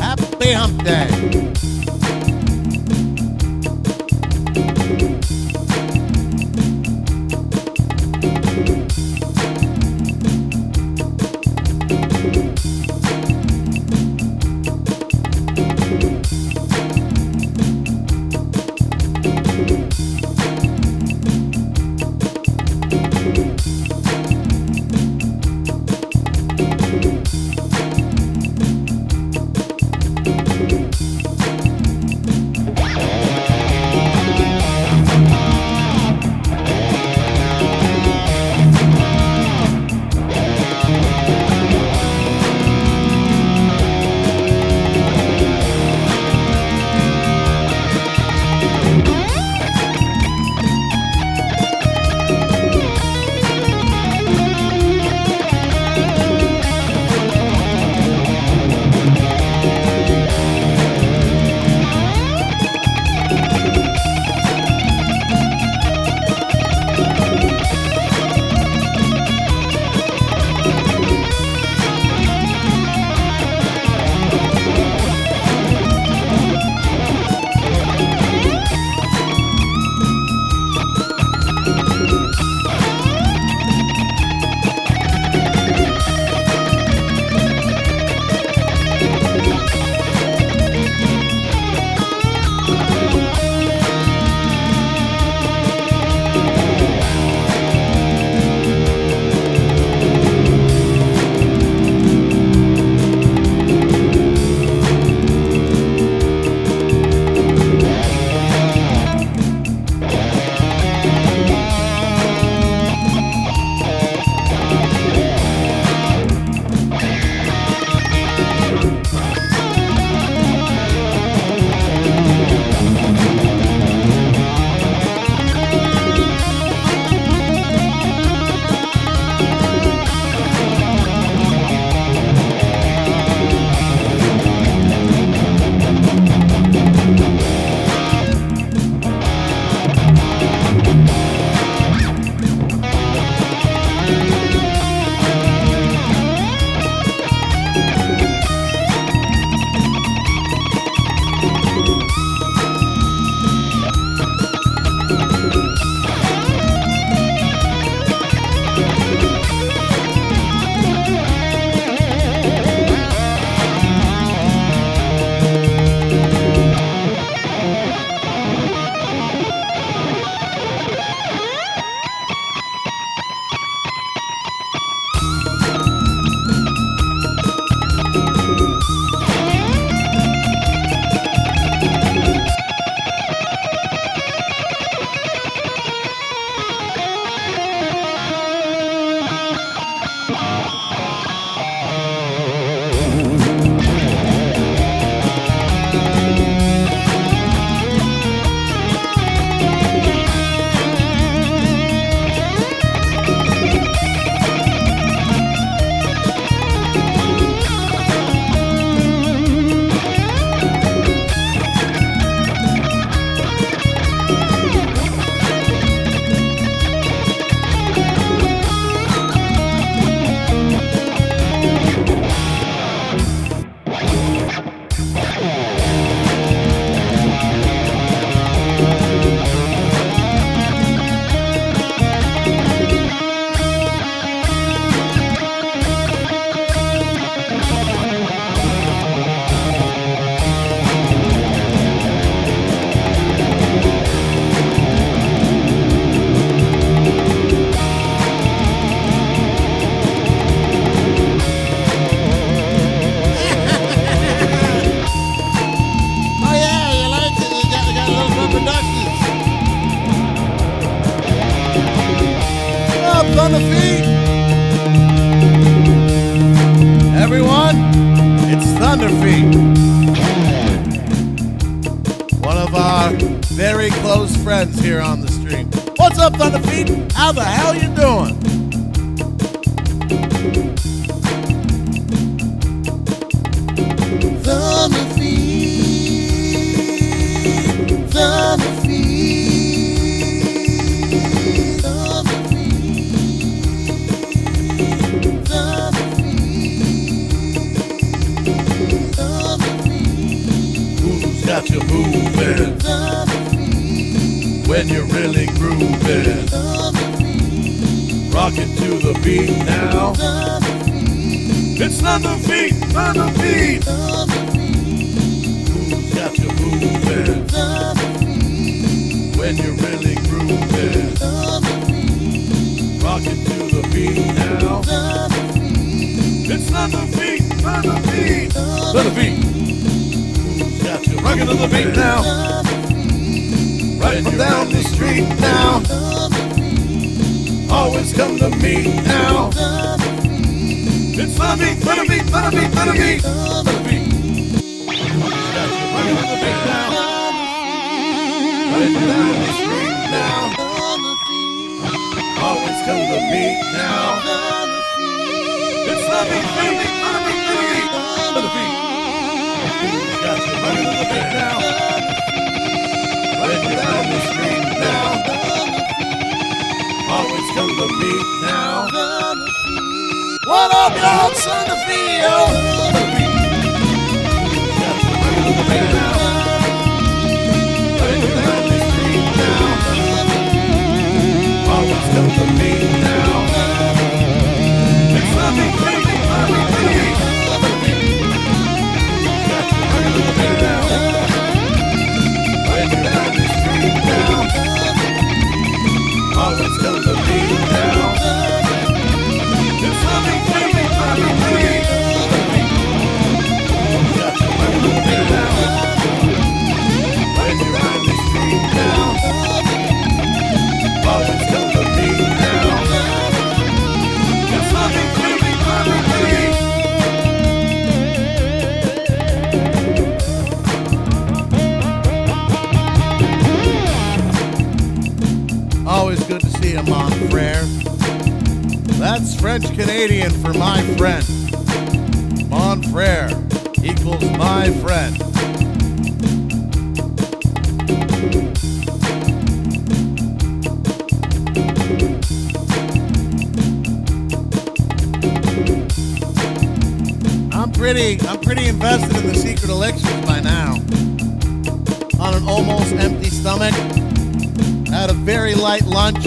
Speaker 2: Happy Hump Day. Everyone, it's Thunderfeet. One of our very close friends here on the stream. What's up, Thunderfeet? How the hell you doing?
Speaker 3: Thunderfeet, Thunderfeet, Thunderfeet, Thunderfeet.
Speaker 2: got you moving. When you're really grooving. Rocking to the beat now. It's not the beat, not the beat. Who's got you moving? When you're really grooving. Rocking to the beat now. It's not the beat, not the beat. Not the beat. Who's got you rocking to the beat now? Right from down the street now. Always come to me now. It's not the beat, not the beat, not the beat, not the beat. Not the beat. Who's got you rocking to the beat now? Right from down the street now. Always come to me now. It's not the beat, not the beat, not the beat. Not the beat. Who's got you rocking to the beat now? Right down the street now. Always come to me now. What up, y'all? Son of Theo. Got you rocking to the beat now. Right down the street now. Always come to me now. It's not the beat, not the beat. Got you rocking to the beat now. Right down the street now. Always come to me now. It's not the beat, not the beat. Got you rocking to the beat now. Right down the street now. Always come to me now. It's not the beat, not the beat. Always good to see you, mon frere. That's French Canadian for my friend. Mon frere equals my friend. I'm pretty invested in the secret elixirs by now. On an almost empty stomach. Had a very light lunch.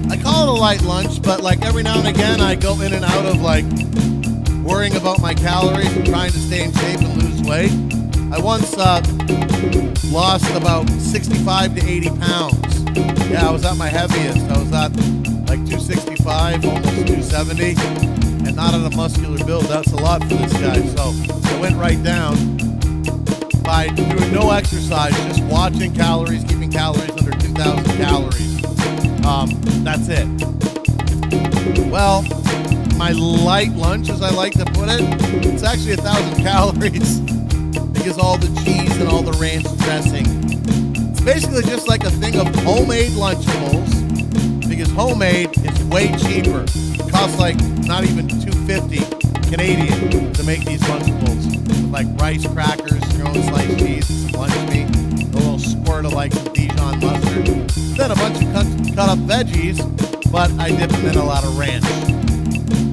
Speaker 2: I call it a light lunch, but like every now and again I go in and out of like worrying about my calories and trying to stay in shape and lose weight. I once lost about 65 to 80 pounds. Yeah, I was at my heaviest. I was at like 265, almost 270, and not on a muscular build. That's a lot for this guy. So I went right down by doing no exercise, just watching calories, keeping calories under 2,000 calories. That's it. Well, my light lunch, as I like to put it, it's actually 1,000 calories because all the cheese and all the ranch dressing. It's basically just like a thing of homemade Lunchables because homemade is way cheaper. It costs like not even $2.50 Canadian to make these Lunchables. With like rice crackers, your own sliced cheese, some lunch meat, a little squirt of like some Dijon mustard, then a bunch of cut up veggies, but I dip them in a lot of ranch.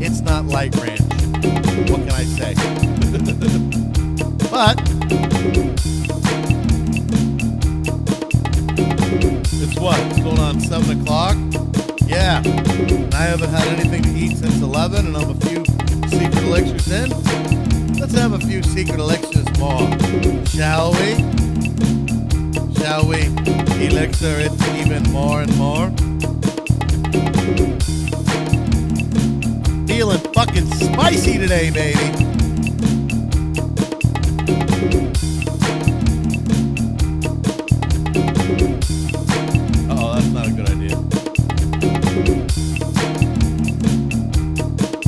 Speaker 2: It's not light ranch. What can I say? But it's what? It's going on 7 o'clock? Yeah. I haven't had anything to eat since 11, and I'm a few secret elixirs in. Let's have a few secret elixirs more, shall we? Shall we elixir it even more and more? Feeling fucking spicy today, baby. Uh-oh, that's not a good idea.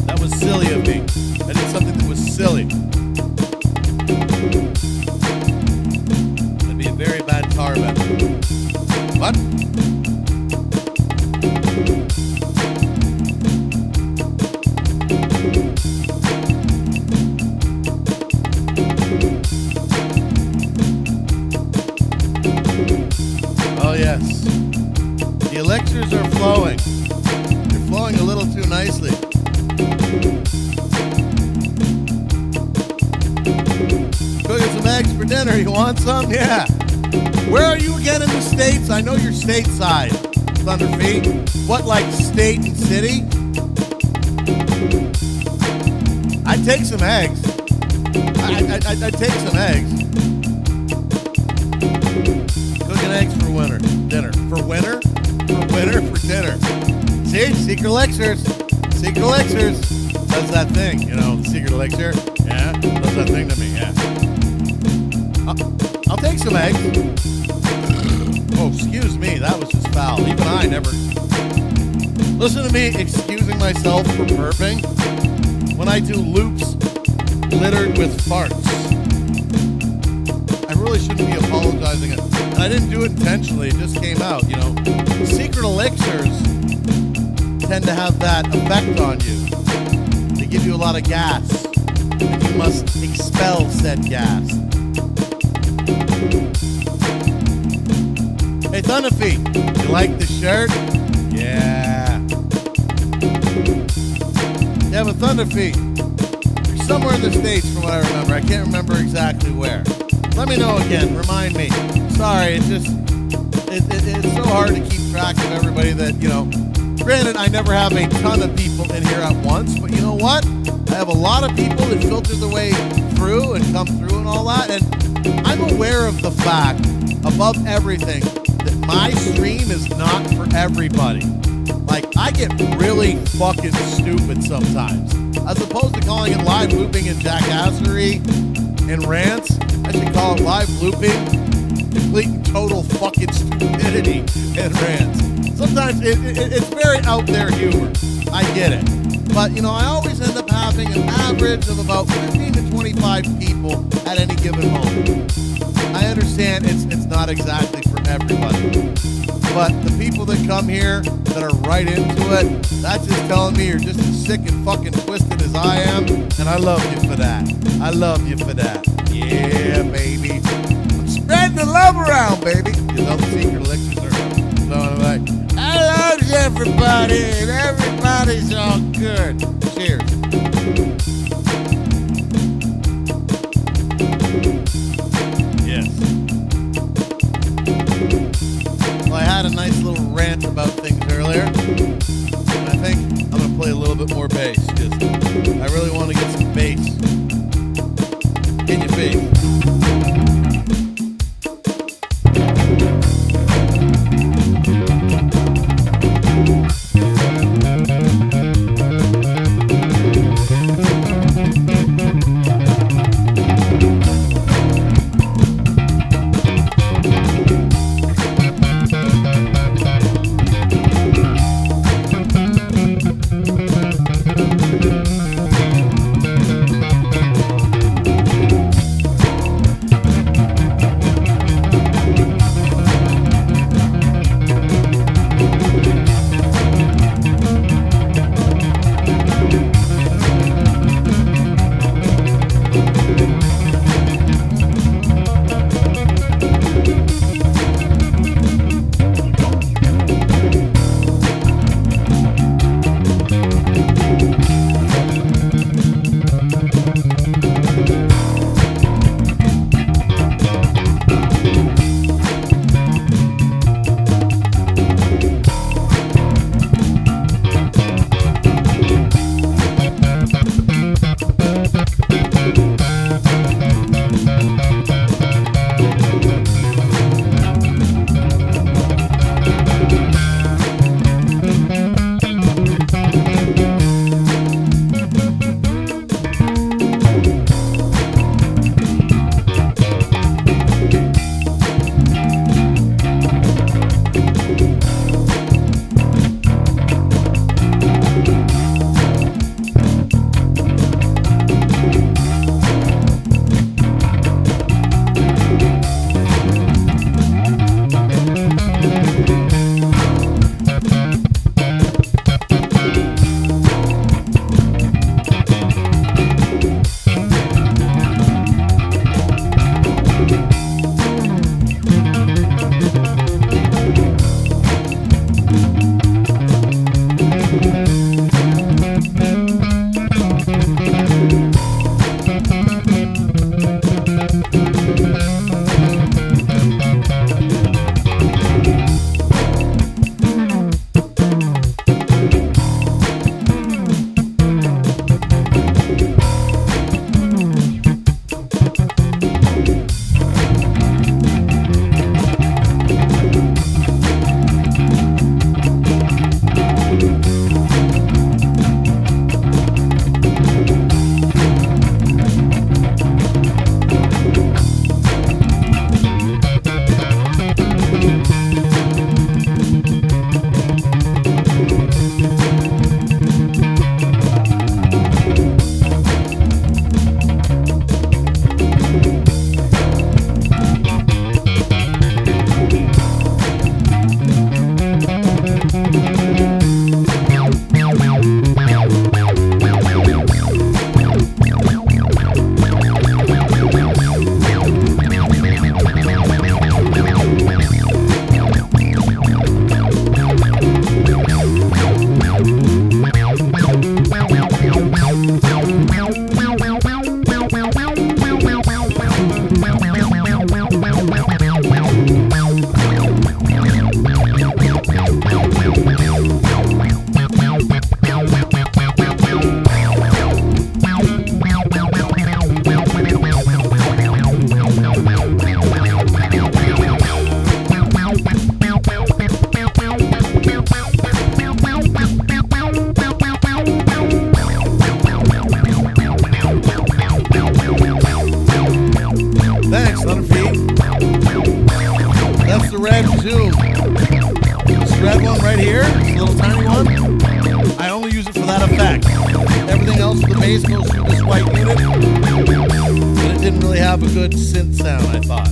Speaker 2: That was silly of me. I did something that was silly. That'd be a very bad tar bet. What? Oh yes. The elixirs are flowing. They're flowing a little too nicely. eggs for dinner. You want some? Yeah. Where are you again in the States? I know you're stateside, Thunderfeet. What, like state and city? I'd take some eggs. I'd take some eggs. Cooking eggs for winter. Dinner. For winter? For winter? For dinner. See? Secret elixirs. Secret elixirs. Does that thing, you know, the secret elixir. Yeah, does that thing to me, yeah. I'll take some eggs. Oh, excuse me, that was just foul. Even I never... Listen to me excusing myself for burping when I do loops littered with farts. I really shouldn't be apologizing. And I didn't do it intentionally, it just came out, you know. Secret elixirs tend to have that effect on you. They give you a lot of gas, and you must expel said gas. Hey, Thunderfeet, you like the shirt? Yeah. Yeah, but Thunderfeet, you're somewhere in the States from what I remember. I can't remember exactly where. Let me know again. Remind me. Sorry, it's so hard to keep track of everybody that, you know. Granted, I never have a ton of people in here at once, but you know what? I have a lot of people that filter their way through and come through and all that, and I'm aware of the fact, above everything, that my stream is not for everybody. Like, I get really fucking stupid sometimes. As opposed to calling it live looping and Jackassery and Rants, I should call it live looping, complete and total fucking stupidity and rants. Sometimes it's very out there humor. I get it. But, you know, I always end up having an average of about 15 to 25 people at any given moment. I understand it's not exactly for everybody. But the people that come here that are right into it, that's just telling me you're just as sick and fucking twisted as I am. And I love you for that. I love you for that. Yeah, baby. I'm spreading the love around, baby. You know the secret elixirs are. So I'm like, I love everybody, and everybody's all good. Cheers. Yes. Well, I had a nice little rant about things earlier, and I think I'm going to play a little bit more bass, because I really want to get some bass in your face. little tiny one, I only use it for that effect. Everything else of the bass goes through this white unit, and it didn't really have a good synth sound, I thought.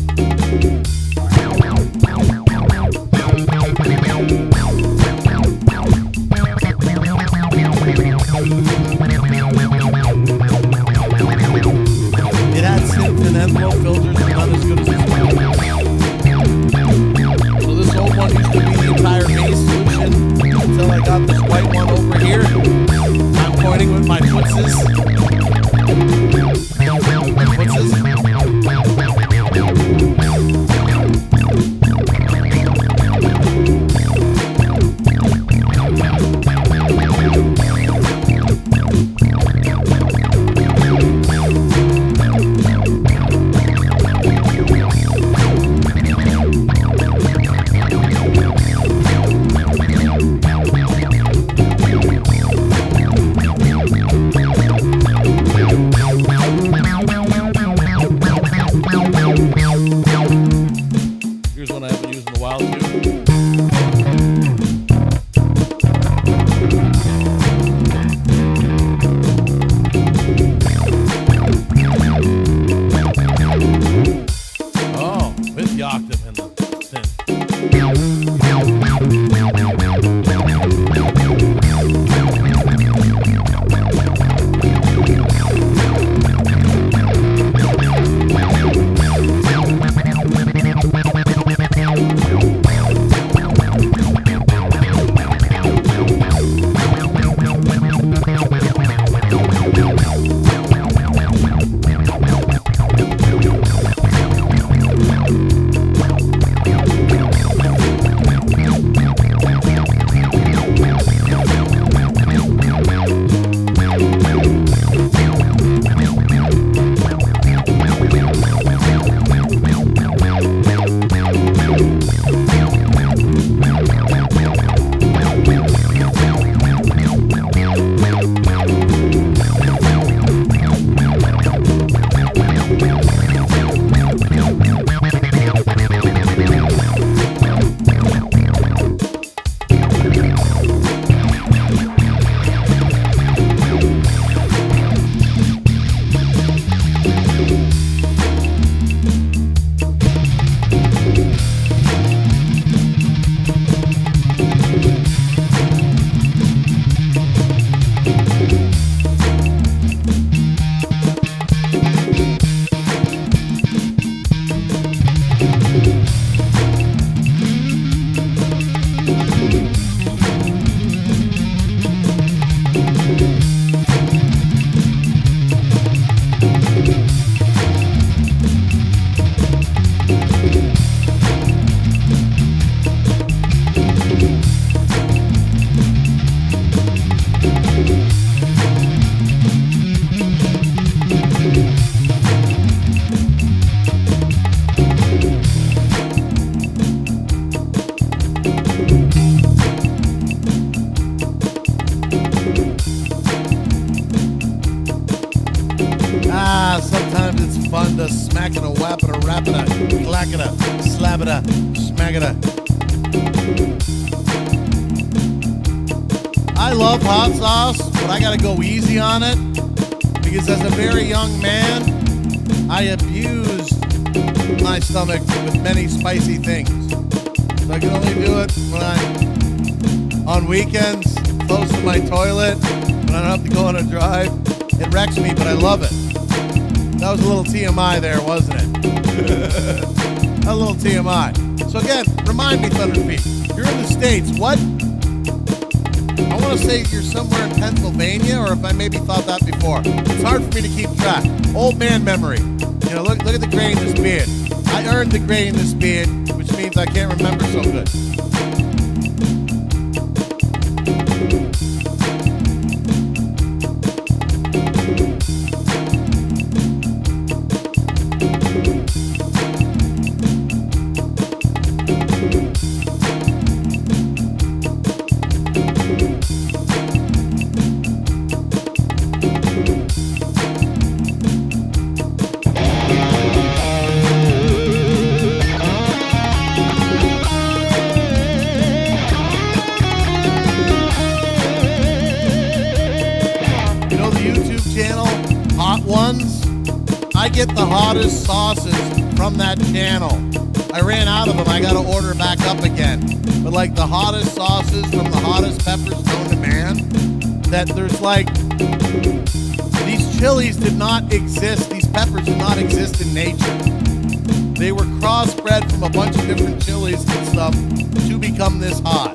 Speaker 2: It had synth and envelope filters, but not as good as this one. So this old one used to be the entire bass solution until I got this white one over here. I'm pointing with my footses. Here's one I haven't used in a while too. Oh, with the octave and the synth. Sometimes it's fun to smack it, a whap it, a rap it, a clack it, a slap it, a smack it. I love hot sauce, but I gotta go easy on it because as a very young man, I abused my stomach with many spicy things. So I can only do it when I'm on weekends, close to my toilet, when I don't have to go on a drive. It wrecks me, but I love it. That was a little TMI there, wasn't it? A little TMI. So again, remind me, Thunder Feet, you're in the States. What? I want to say you're somewhere in Pennsylvania, or if I maybe thought that before. It's hard for me to keep track. Old man memory. You know, look at the gray in this beard. I earned the gray in this beard, which means I can't remember so good. I get the hottest sauces from that channel. I ran out of them. I got to order back up again. But like the hottest sauces from the hottest peppers known to man, that there's like, these chilies did not exist. These peppers did not exist in nature. They were crossbred from a bunch of different chilies and stuff to become this hot.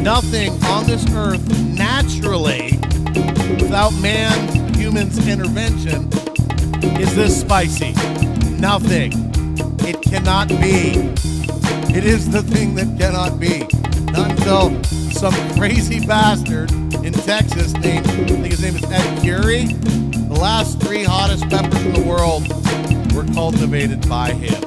Speaker 2: Nothing on this earth naturally, without man's, humans' intervention, is this spicy. Nothing. It cannot be. It is the thing that cannot be. Not until some crazy bastard in Texas named, I think his name is Ed Curie, the last 3 hottest peppers in the world were cultivated by him.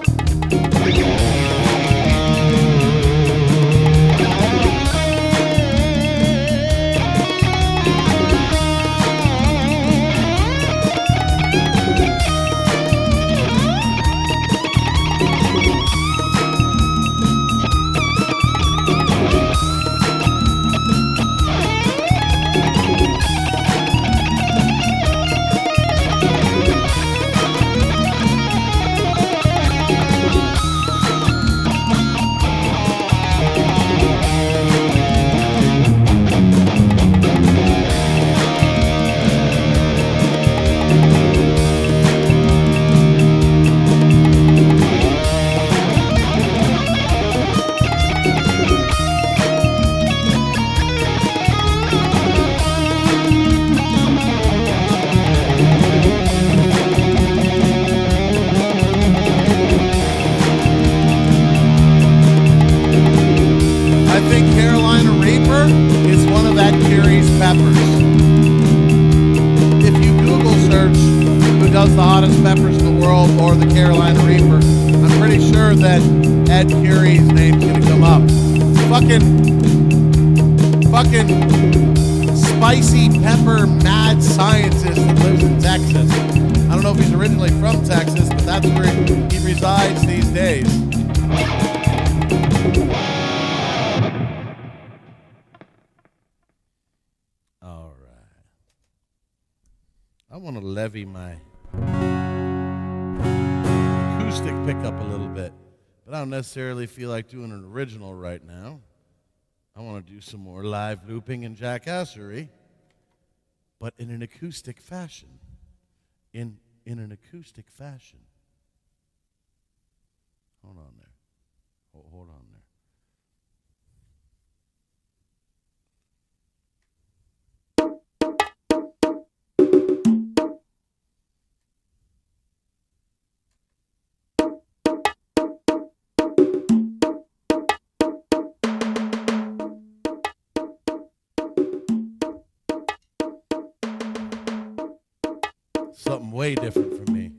Speaker 2: The hottest peppers in the world or the Carolina Reaper, I'm pretty sure that Ed Curie's name's gonna come up. Fucking spicy pepper mad scientist that lives in Texas. I don't know if he's originally from Texas, but that's where he resides these days. All right. I want to levy my acoustic pickup a little bit, but I don't necessarily feel like doing an original right now. I want to do some more live looping and jackassery, but in an acoustic fashion. In an acoustic fashion. Hold on there. Hold on there. Something way different from me.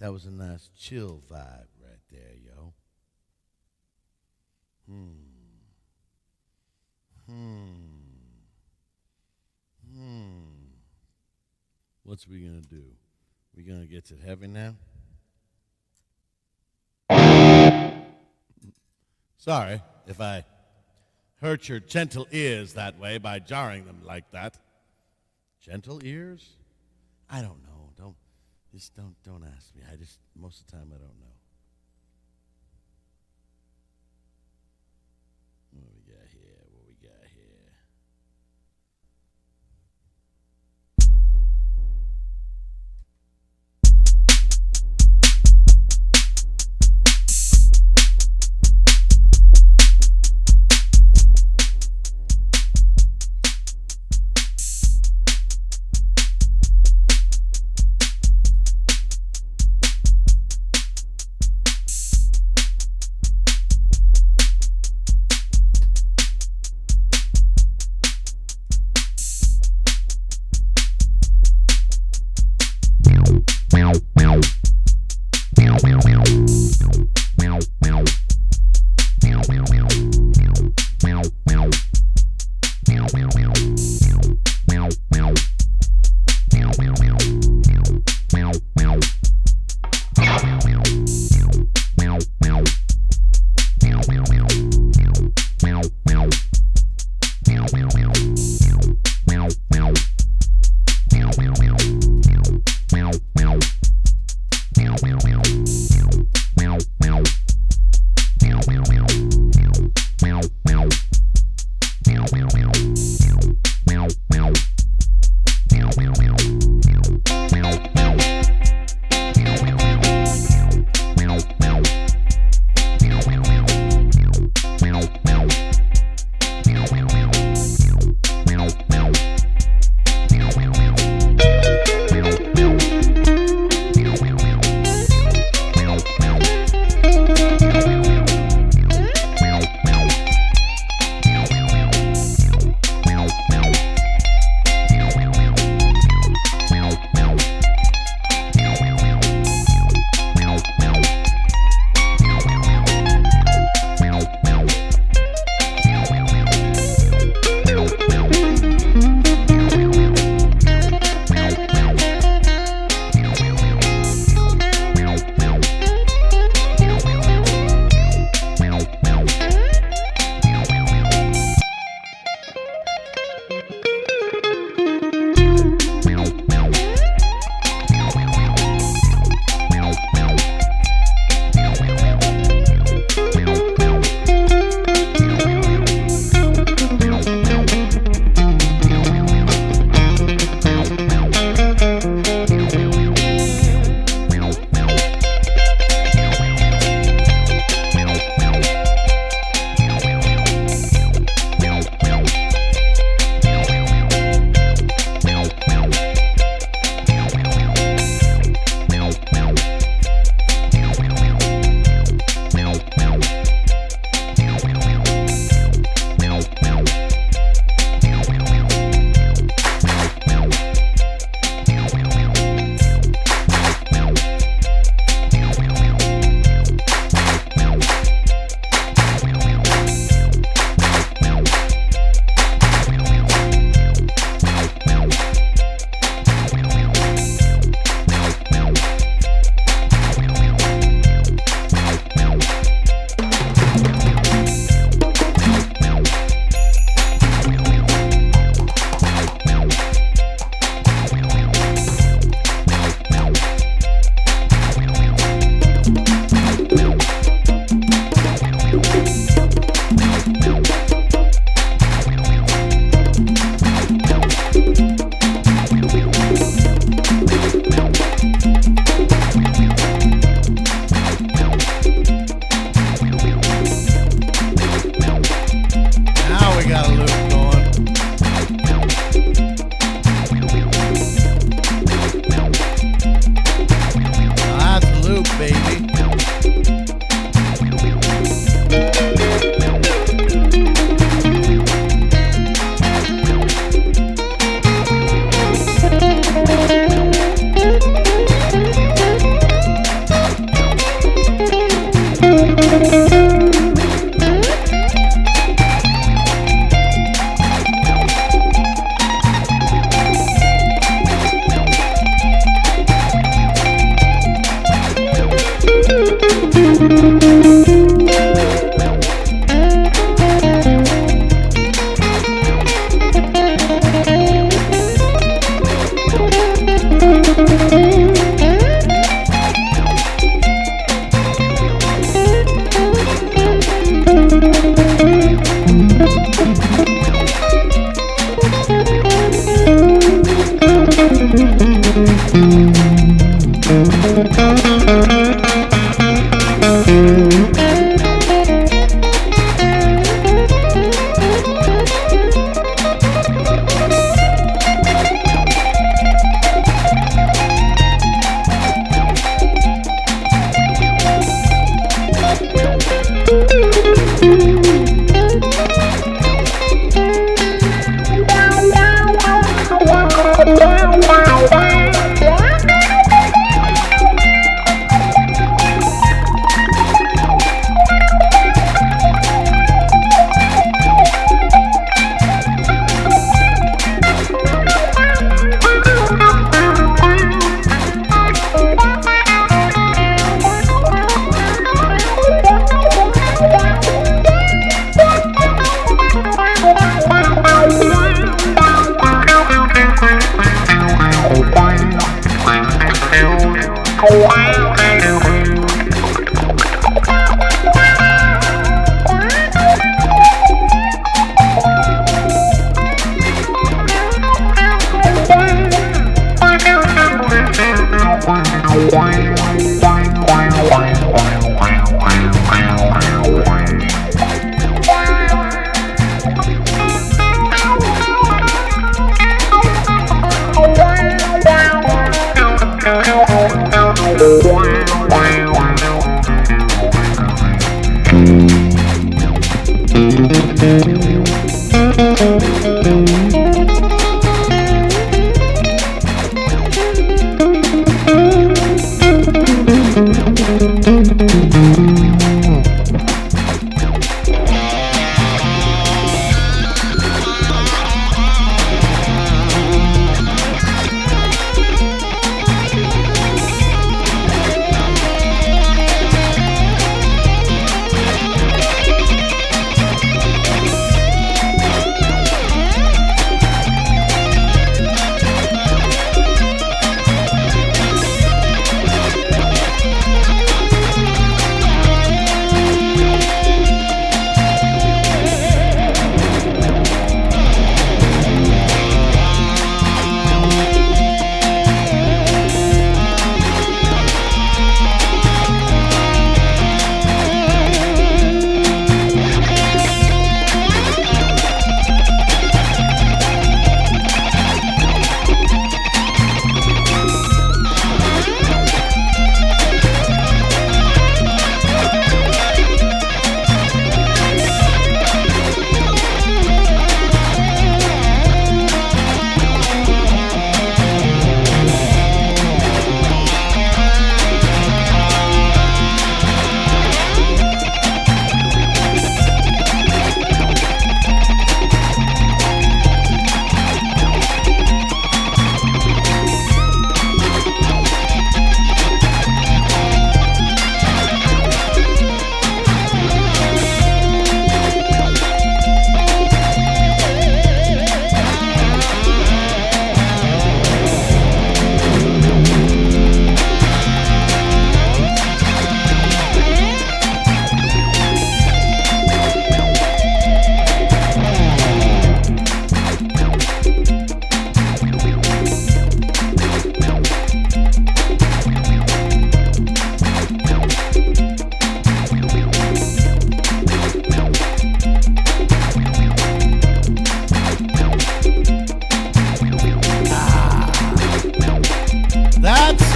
Speaker 2: That was a nice chill vibe right there, yo. What's we gonna do? We gonna get to heavy now? Sorry if I hurt your gentle ears that way by jarring them like that. Gentle ears? I don't know. Don't ask me. Most of the time I don't know. What we got here?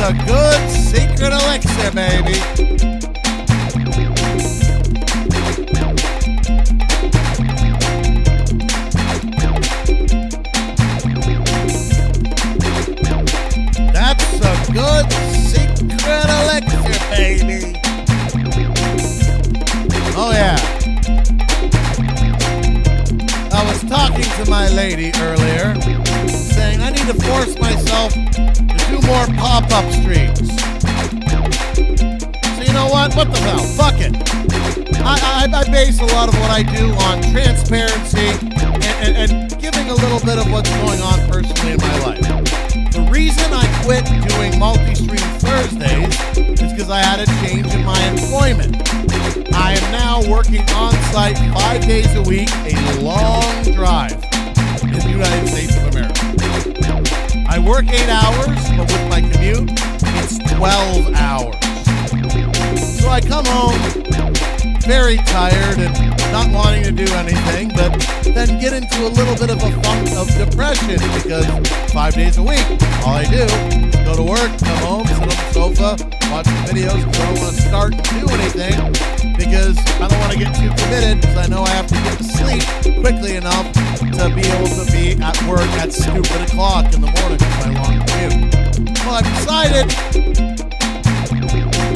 Speaker 2: a good secret elixir, baby. That's a good secret elixir, baby. Oh, yeah. I was talking to my lady earlier, saying I need to force myself to do more pop-up streams. So you know what? What the hell? Fuck it. I base a lot of what I do on transparency and giving a little bit of what's going on personally in my life. The reason I quit doing Multistream Thursdays is because I had a change in my employment. I am now working on site 5 days a week, a long drive in the United States of America. I work 8 hours, but with my commute, it's 12 hours. So I come home very tired and not wanting to do anything, but then get into a little bit of a funk of depression because 5 days a week, all I do is go to work, come home, sit on the sofa, watch some videos because I don't want to start and do anything because I don't want to get too committed because I know I have to get to sleep quickly enough to be able to be at work at stupid o'clock in the morning with my long commute. Well, I've decided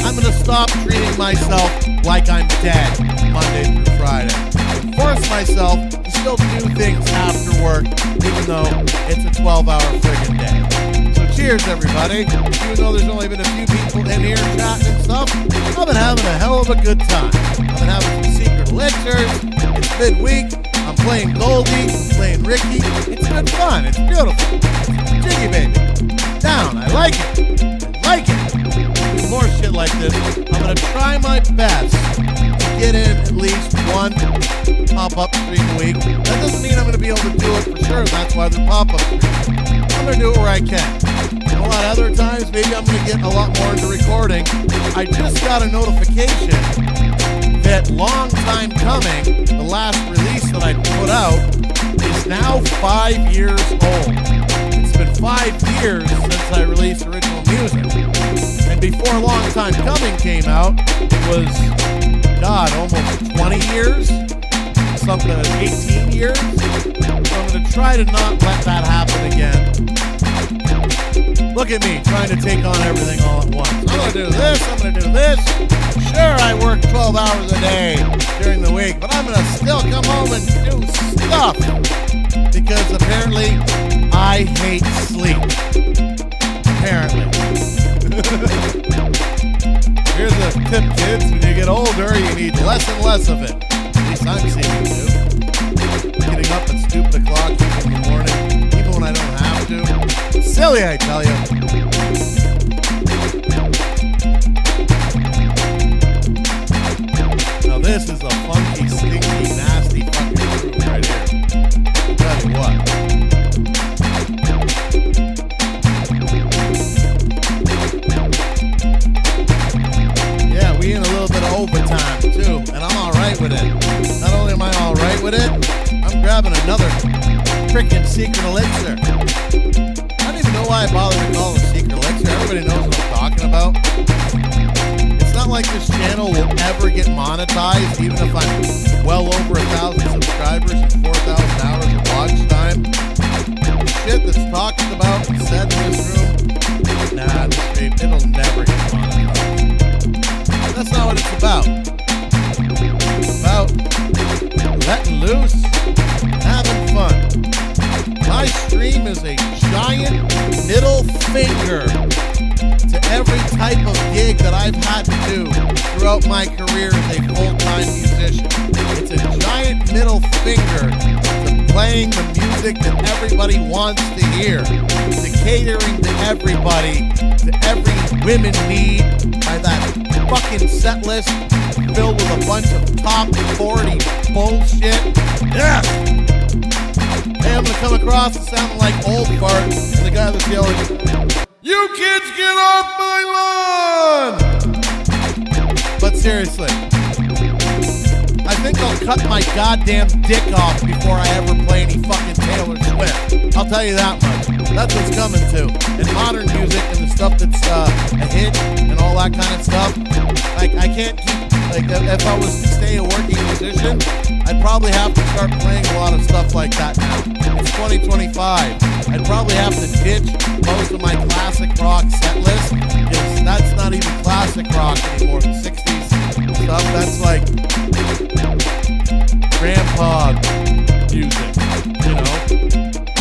Speaker 2: I'm going to stop treating myself like I'm dead Monday through Friday. And force myself to still do things after work, even though it's a 12-hour friggin' day. So cheers, everybody. Even though there's only been a few people in here chatting and stuff, I've been having a hell of a good time. I've been having some secret elixirs. It's midweek. I'm playing Goldie. I'm playing Ricky. It's good fun. It's beautiful. Jiggy, baby. Down. I like it. I like it. Do more shit like this. I'm going to try my best to get in at least one pop-up stream a week. That doesn't mean I'm going to be able to do it for sure. That's why they're pop-up streams. I'm going to do it where I can. A lot of other times, maybe I'm going to get a lot more into recording. I just got a notification that long time coming, the last release that I put out is now 5 years old. It's been 5 years since I released original music. And before Long Time Coming came out, it was, God, almost 20 years? something 18 years. So I'm going to try to not let that happen again. Look at me trying to take on everything all at once. I'm going to do this, I'm going to do this. Sure, I work 12 hours a day during the week, but I'm going to still come home and do stuff. Because apparently, I hate sleep. Apparently. Here's a tip, kids. When you get older, you need less and less of it. At least I'm seeming to. Getting up at stupid o'clock even in the morning, even when I don't have to. Silly, I tell you. Now this is a funky, stinky, nasty fucking groove right here. I'll tell you what. Yeah, we in a little bit of overtime too, and I'm alright with it. Not only am I alright with it, I'm grabbing another frickin' secret elixir. I don't even know why I bother to call it a secret elixir. Everybody knows what I'm talking about. It's not like this channel will ever get monetized, even if I'm well over 1,000 subscribers and 4,000 hours of watch time. The shit that's talked about and said in this room, nah, this stream, it'll never get monetized. That's not what it's about. It's about letting loose, having fun. My stream is a giant middle finger to every type of gig that I've had to do throughout my career as a full-time musician. It's a giant middle finger to playing the music that everybody wants to hear, to catering to everybody, to every women need by that fucking set list filled with a bunch of top 40 bullshit. Yeah! Hey, I'm gonna come across and sound like old fart, and the guy that's yelling, "You kids get off my lawn!" But seriously, I think I'll cut my goddamn dick off before I ever play any fucking Taylor Swift. I'll tell you that much. That's what's coming to. And modern music and the stuff that's a hit and all that kind of stuff, like I can't keep, like if I was to stay a working musician, I'd probably have to start playing a lot of stuff like that now. It's 2025. I'd probably have to ditch most of my classic rock set list, because that's not even classic rock anymore. The 60s stuff, that's like grandpa music, you know,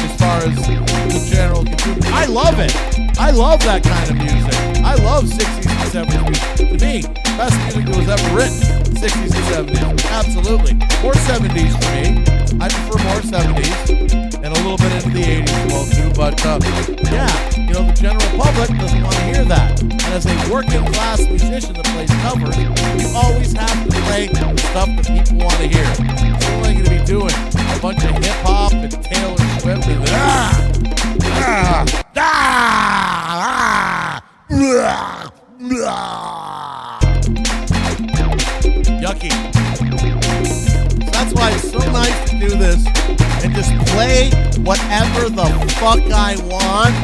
Speaker 2: as far as the general consumer. I love it. I love that kind of music. I love 60s and 70s music. To me, best music that was ever written, 60s and 70s. Absolutely. More 70s for me. I prefer more 70s and a little bit into the 80s as well too. But yeah, you know, the general public doesn't want to hear that. And as a working class musician that plays covers, you always have to play stuff that people want to hear. So what are you going to be doing? A bunch of hip hop and Taylor Swift and yucky. So that's why it's so nice to do this and just play whatever the fuck I want,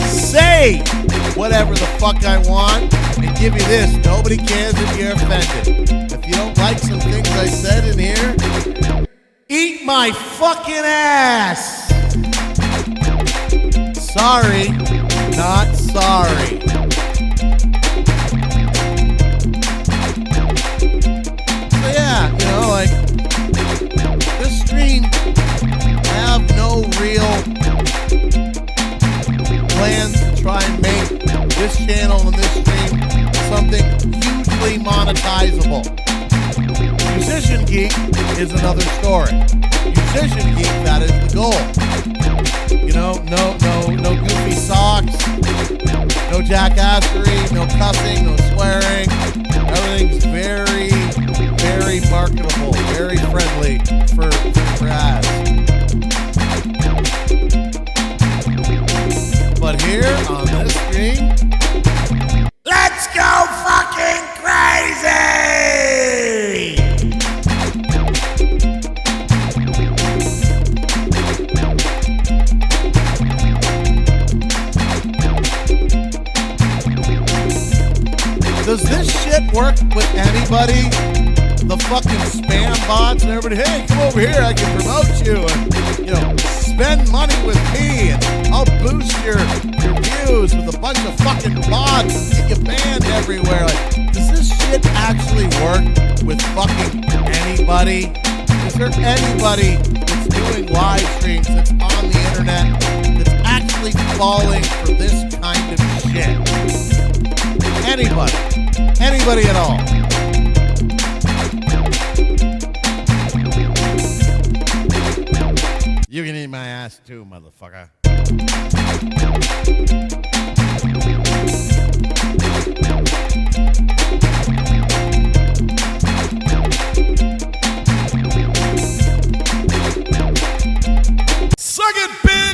Speaker 2: say whatever the fuck I want, and give you this. Nobody cares if you're offended. If you don't like some things I said in here, eat my fucking ass. Sorry, not sorry. So yeah, you know, like, this stream, I have no real plans to try and make this channel and this stream something hugely monetizable. Musician Geek is another story. Musician Geek, that is the goal. You know, no goofy socks, no jackassery, no cussing, no swearing. Everything's very, very marketable, very friendly for ads. But here on this stream, let's go fucking crazy! Does this shit work with anybody? The fucking spam spots and everybody, hey, come over here, I can promote you and, spend money with me and I'll boost your views with a bunch of fucking bots and get you banned everywhere. Like, does this shit actually work with fucking anybody? Is there anybody that's doing live streams that's on the internet that's actually falling for this kind of shit? Anybody. Anybody at all. You can eat my ass too, motherfucker. Suck it, bitch!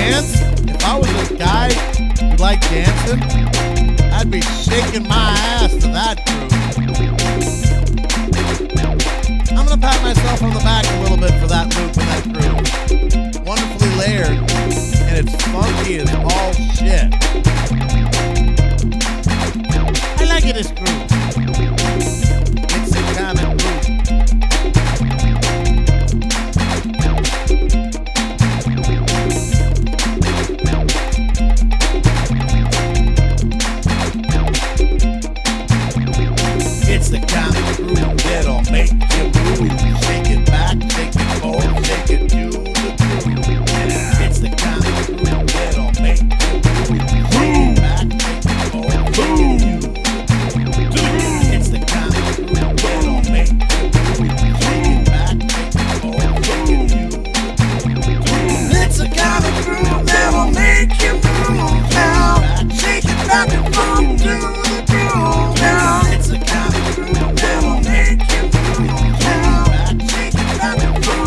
Speaker 2: dance, if I was a guy who liked dancing, I'd be shaking my ass to that groove. I'm gonna pat myself on the back a little bit for that loop and that groove. Wonderfully layered, and it's funky as all shit. I like it, this groove. It's the kind of groove. It's the kind of groove that'll make you move. Shake it back, shake it forward, shake it to the groove. Yeah. It's the kind of groove that'll make you move. Shake it back, shake it forward, shake it to the groove. It's the kind of groove that'll make you move. Shake it back, shake it forward, shake it to the groove. It's the kind of groove that'll make you move now. Shake it back and forth to the groove now. It's the kind of groove that'll make you move now. Shake it back and forth to the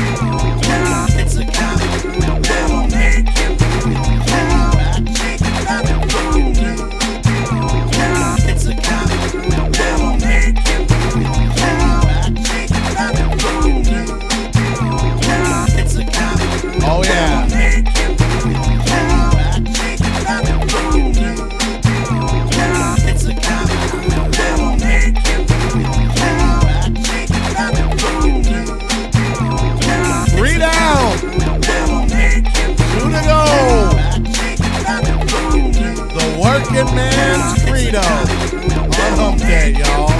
Speaker 2: groove now. It's the kind of groove that'll make you move now. Shake it back and forth to the groove now. It's the kind of groove that'll make you move now. Shake it back and forth to the groove now. It's the kind of groove that'll make you move now. Shake it back and forth to the groove now. It's the kind of groove that'll make you move now. Shake it back and forth to the groove now. 3 down, 2 to go. The working man's credo on hump day, y'all.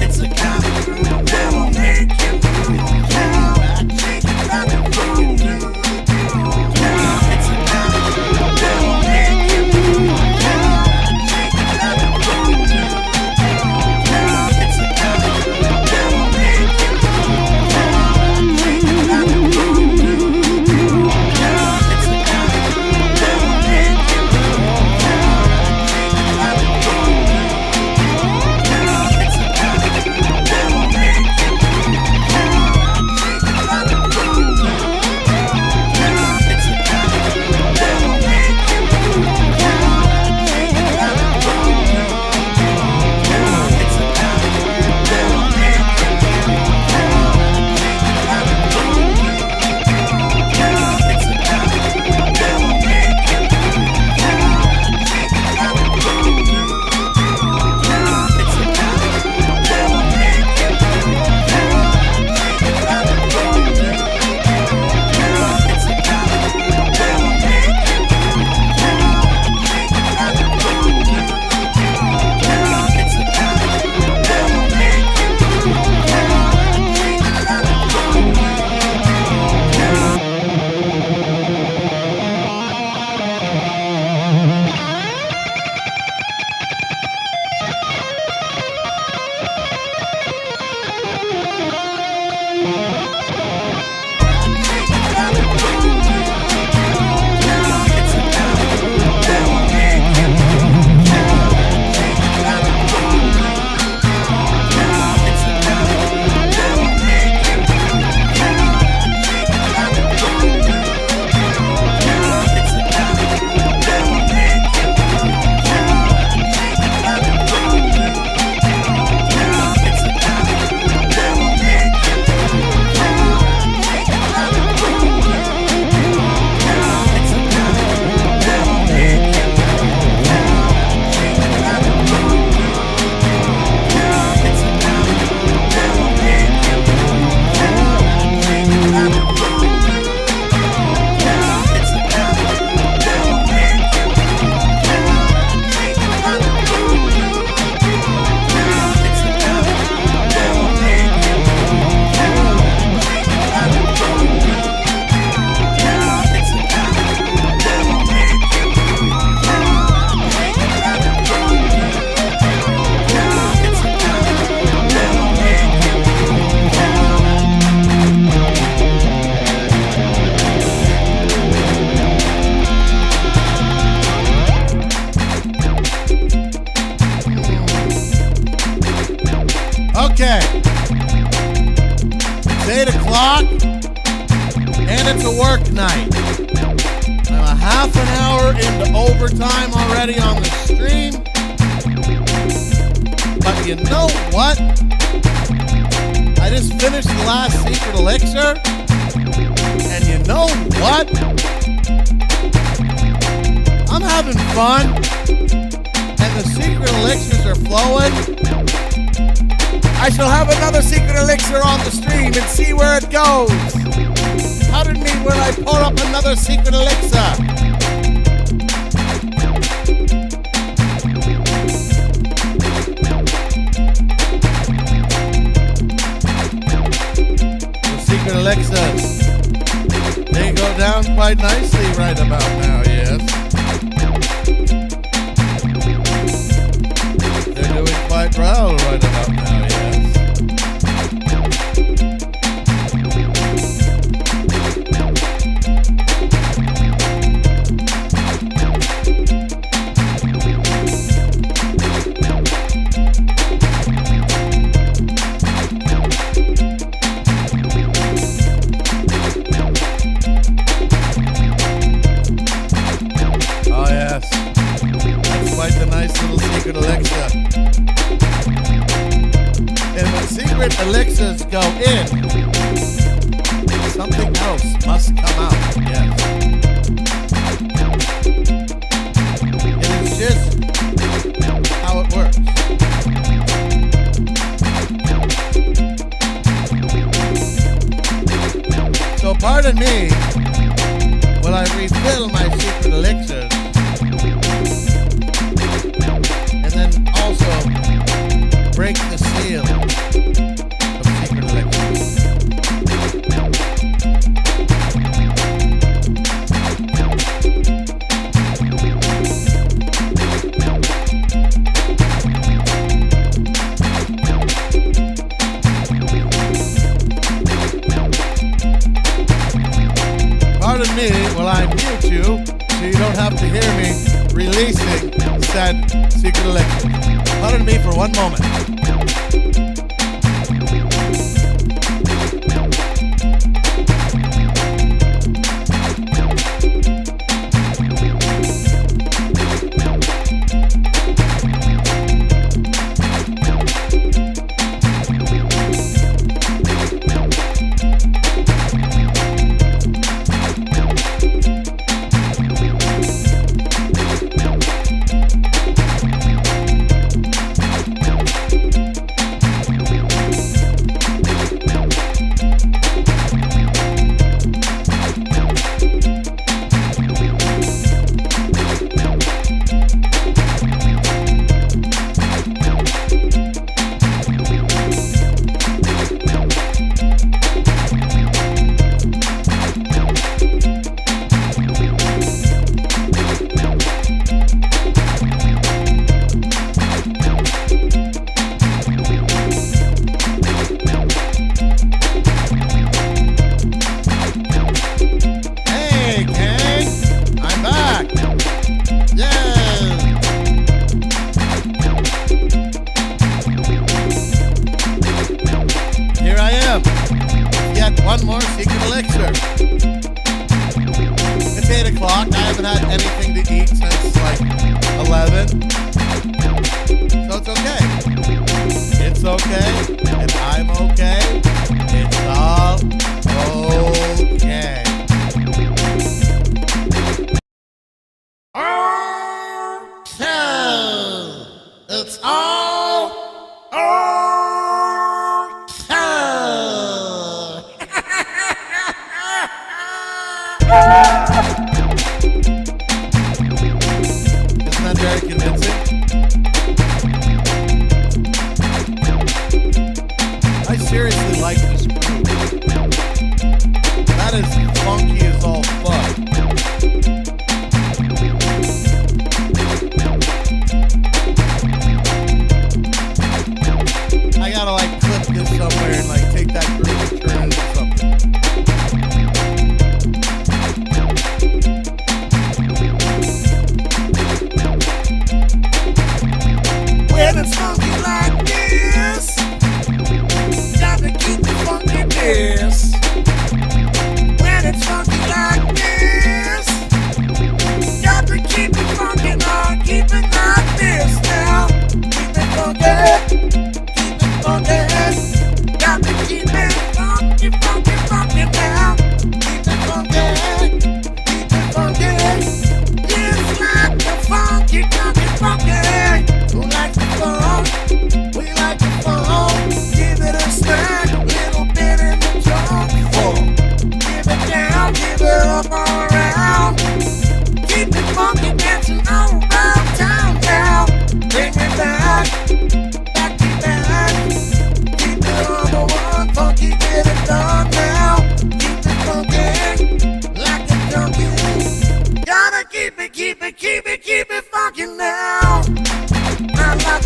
Speaker 2: It's the kind of groove that'll make you move now. Shake it back and forth to the groove now. It's the kind of groove that'll make you move now. Shake it back and forth to the groove now. It's the kind of groove that'll make you move now. Shake it back and forth to the groove now. It's the kind of groove that'll make you move now. Shake it back and forth to the groove now. It's the kind of groove that'll make you move now. Shake it back and forth to the groove now. It's the kind of groove that'll make you move now. Shake it back and forth to the groove now. It's the kind of groove that'll make you move now. Shake it back and forth to the groove now. It's the kind of groove that'll make you move now. Shake it back and forth to the groove now. It's the kind of groove that'll make you move now. Shake it back and forth to the groove now. It's the kind of groove that'll make you move now. Shake it back and forth to the groove now. It's the kind of groove that'll make you move now. Shake it back and forth to the groove now. 8 o'clock, and it's a work night. I'm a half an hour into overtime already on the stream. But you know what? I just finished the last secret elixir. And you know what? I'm having fun. And the secret elixirs are flowing. I shall have another secret elixir on the stream and see where it goes. Pardon me when I pour up another secret elixir. The secret elixirs, they go down quite nicely right about now, yes. They're doing quite well right about now, yes. Oh yes, that's quite the nice little secret elixir. And when secret elixirs go in, something else must come out, yes. It is just how it works. So pardon me while I refill my secret elixirs, and then also break the seal of secret elixirs. Pardon me while I mute you so you don't have to hear me releasing said secret elixir. Pardon me for one moment. One more secret elixir. It's 8 o'clock. I haven't had anything to eat since like 11. So it's okay. It's okay. And I'm okay. It's all okay. Okay. It's all okay. Isn't that very convincing? I seriously like this groove. That is funky as all fuck. I gotta like clip this somewhere and like take that groove and turn it into something. When it's funky like this, gotta keep the funky there.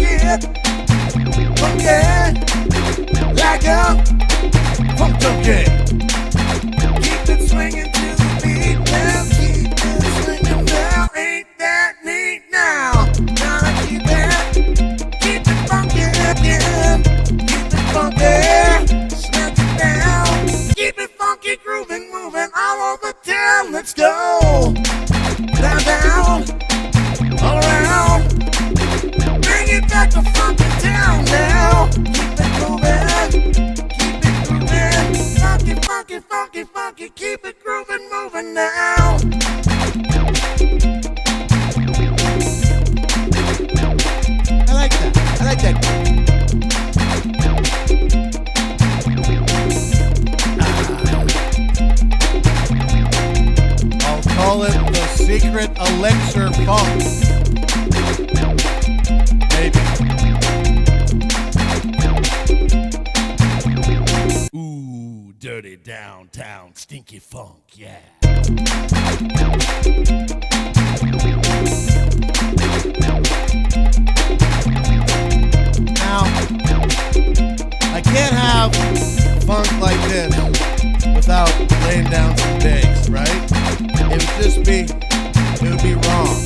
Speaker 1: it. Funky, like a
Speaker 2: Funk junkie.
Speaker 1: keep it swinging to the beat now. Keep it swinging now. Ain't that neat now? Gotta keep it funky again. Keep it funky, smack it down. Keep it funky, grooving, moving all over town. Let's go down, down, all around. Bring it back to funky town now. Keep it moving, keep it grooving. Funky, funky, funky, funky. Keep it grooving, moving now.
Speaker 3: I like that. I like that.
Speaker 2: I'll call it the secret elixir funk. Maybe. Ooh, dirty downtown stinky funk, yeah. Now, I can't have funk like this without laying down some bass, right? It would be wrong.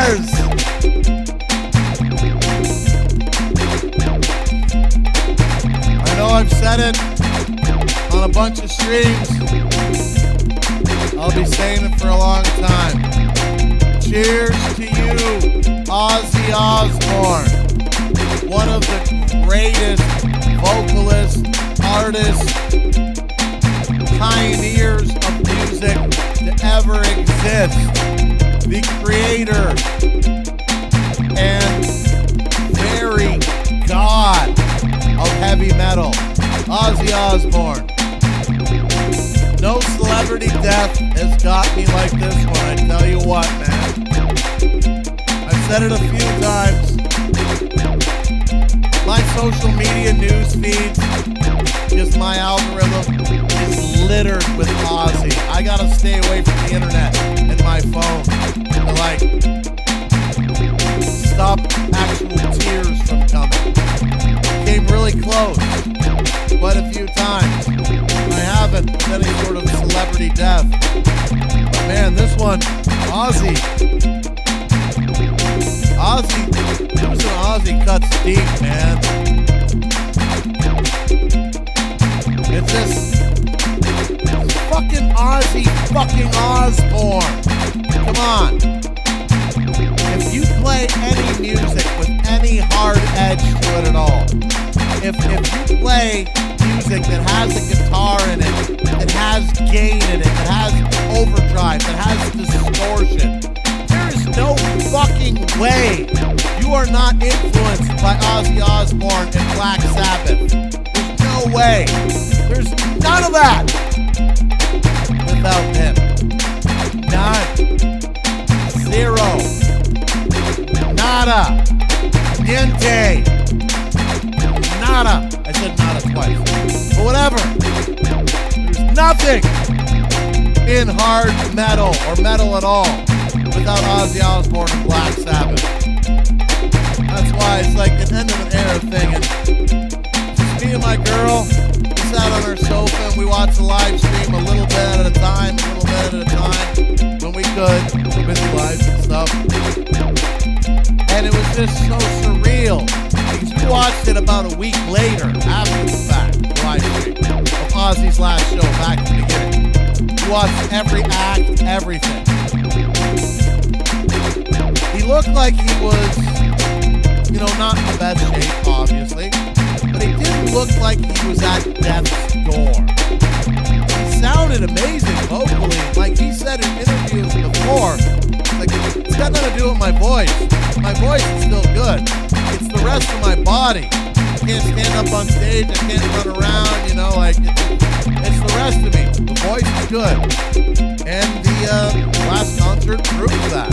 Speaker 2: Cheers! I know I've said it on a bunch of streams. I'll be saying it for a long time. Cheers to you, Ozzy Osbourne. One of the greatest vocalists, artists, pioneers of music to ever exist. The creator and very god of heavy metal, Ozzy Osbourne. No celebrity death has got me like this one, I tell you what, man. I've said it a few times. My social media news feeds, just my algorithm, is littered with Ozzy. I gotta stay away from the internet and my phone to like stop actual tears from coming. Came really close quite a few times. I haven't with any sort of celebrity death. But man, this one, Ozzy, losing Ozzy cuts deep, man. It's this fucking Ozzy fucking Osbourne. Come on. If you play any music with any hard edge to it at all, if you play music that has a guitar in it, that has gain in it, that has overdrive, that has distortion, there is no fucking way you are not influenced by Ozzy Osbourne and Black Sabbath. There's no way. There's none of that without him. None. Zero. Nada. Niente. Nada. I said nada twice. But whatever. There's nothing in hard metal or metal at all without Ozzy Osbourne and Black Sabbath. That's why it's like an end of an era thing. And just me and my girl, we sat on our sofa and we watched the live stream a little bit at a time, when we could. We're busy lives and stuff. And it was just so surreal because we watched it about a week later after the fact, the live stream of Ozzy's last show back in the beginning. We watched every act, everything. He looked like he was, not in the best shape, obviously, but he didn't look like he was at death's door. He sounded amazing vocally, like he said in interviews before. Like, it's got nothing to do with my voice. My voice is still good. It's the rest of my body. I can't stand up on stage. I can't run around. It's the rest of me. The voice is good, and the last concert proved that.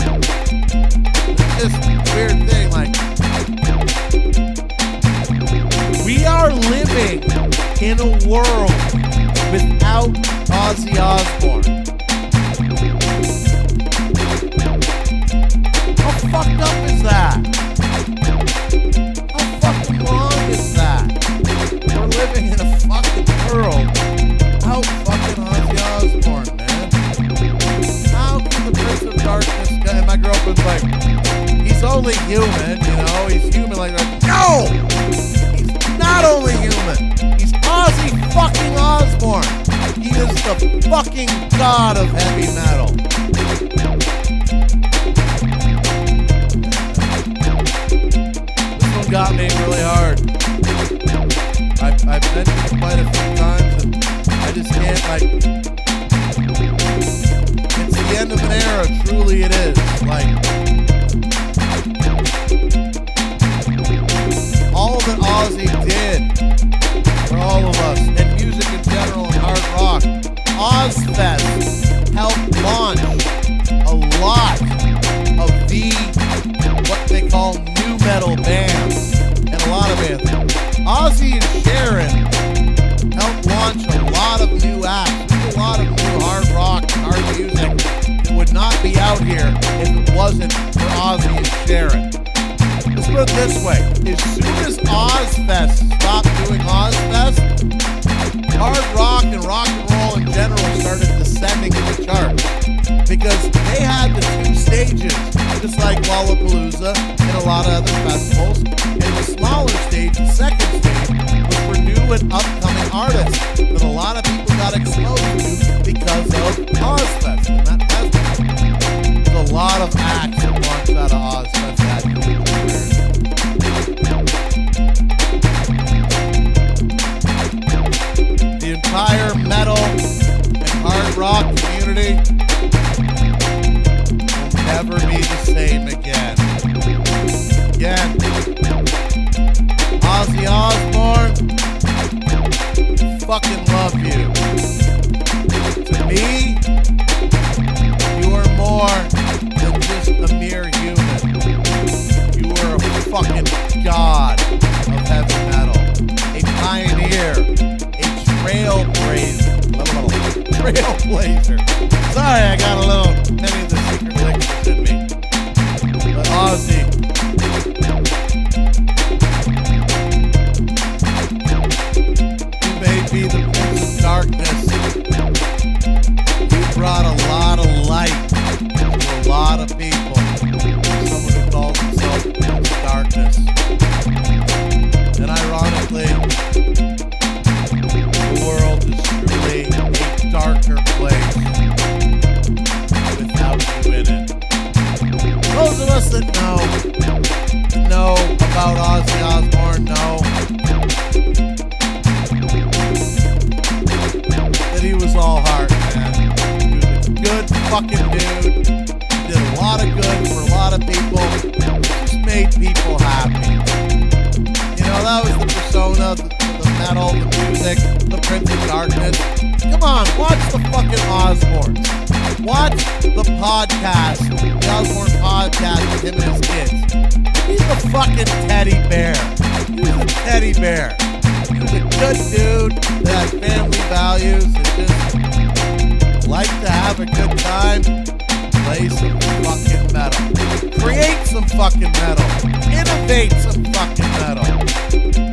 Speaker 2: It's just a weird thing, like. We are living in a world without Ozzy Osbourne. How fucked up is that? How fucking wrong is that? We're living in a fucking world without fucking Ozzy Osbourne, man. How can the Prince of Darkness, and my girlfriend's like, he's only human, he's human like that. No! Not only human, he's Ozzy fucking Osbourne. He is the fucking god of heavy metal. This one got me really hard. I've mentioned it quite a few times, and I just can't, it's the end of an era, truly it is. All that Ozzy did for all of us, and music in general and hard rock, Ozfest helped launch a lot of what they call new metal bands, and a lot of bands. Ozzy and Sharon helped launch a lot of new acts. There's a lot of new hard rock and hard music that would not be out here if it wasn't for Ozzy and Sharon. Let's put it this way. As soon as Ozfest stopped doing Ozfest, hard rock and roll in general started descending in the charts. Because they had the two stages, just like while Lollapalooza and a lot of other festivals. And the smaller stage, the second stage, was for new and upcoming artists that a lot of people got exposed to because of Ozfest and that festival. There's a lot of acts that launched out of Ozfest that year. The entire metal and hard rock community will never be the same again. Again, Ozzy Osbourne, fucking love you. To me, you are more than just a mere human. You are a fucking god of heavy metal, a pioneer, a trailblazer. Sorry, I got a little many of the secret liquids in me. But Ozzy, you may be the Prince of Darkness. You brought a lot of light to a lot of people. Someone who calls himself the Prince of Darkness. And ironically, the world is truly a darker place without you in it. Those of us that know about Ozzy Osbourne know that he was all heart, man. He was a good fucking dude. He did a lot of good for a lot of people. Just made people happy. You know, that was the persona, the metal, the music, the Prince of Darkness. Come on, watch the fucking Osbournes. Watch the podcast, the Osbourne podcast with him and his kids. He's a fucking teddy bear. He was a teddy bear. He was a good dude that had family values and just liked to have a good time. Play some fucking metal. Create some fucking metal. Innovate some fucking metal.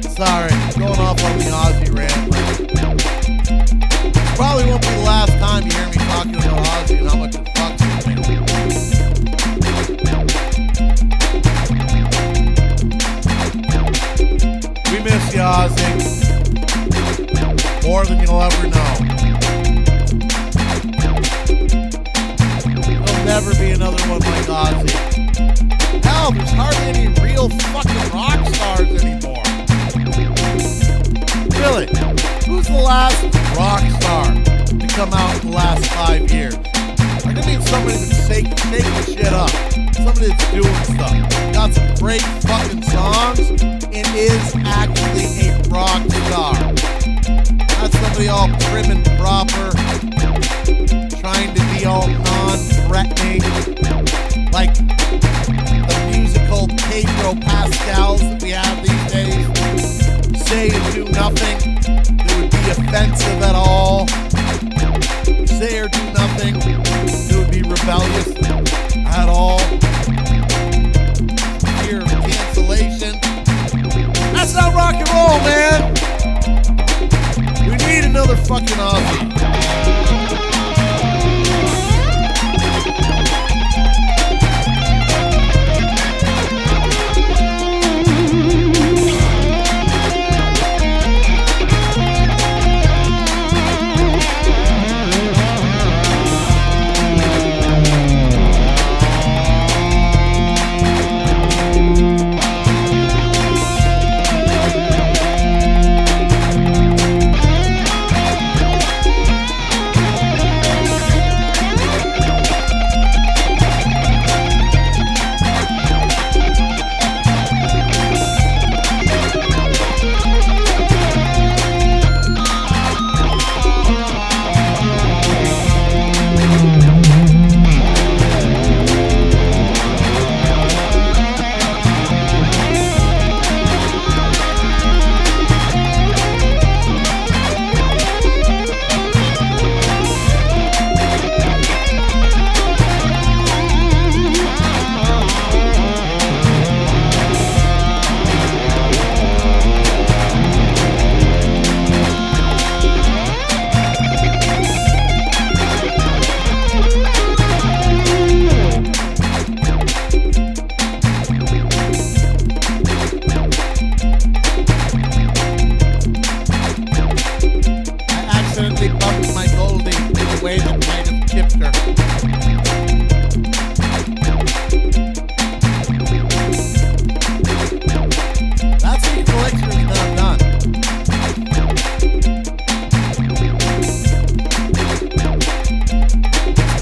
Speaker 2: Sorry, going off on the Ozzy rant. Probably won't be the last time you hear me talking about Ozzy and how much it fucks with me. We miss you, Ozzy. More than you'll ever know. There'll never be another one like Ozzy. Hell, there's hardly any real fucking rock stars anymore. Really? Who's the last rock star to come out in the last 5 years? Like, I mean somebody that's shaking shit up. Somebody that's doing stuff. Got some great fucking songs and is actually a rock star. Not somebody all prim and proper, trying to be all non-threatening, like the musical Pedro Pascals that we have these days. Say and do nothing that would be offensive at all. Say or do nothing that would be rebellious at all. Fear of cancellation. That's not rock and roll, man. We need another fucking Ozzy.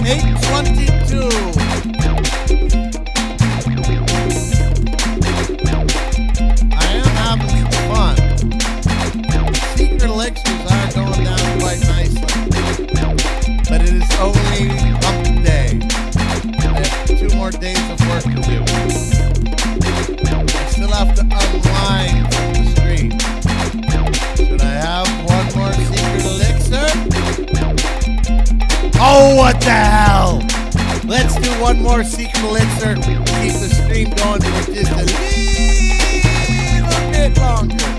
Speaker 2: 8:22. I am having some fun. Secret elixirs are going down quite nicely. But it is only hump day. I have 2 more days of work to do. I still have to unwind from the stream. Should I have one more secret elixir? Oh, what the hell? Let's do one more secret elixir. Keep the stream going for just a little bit longer.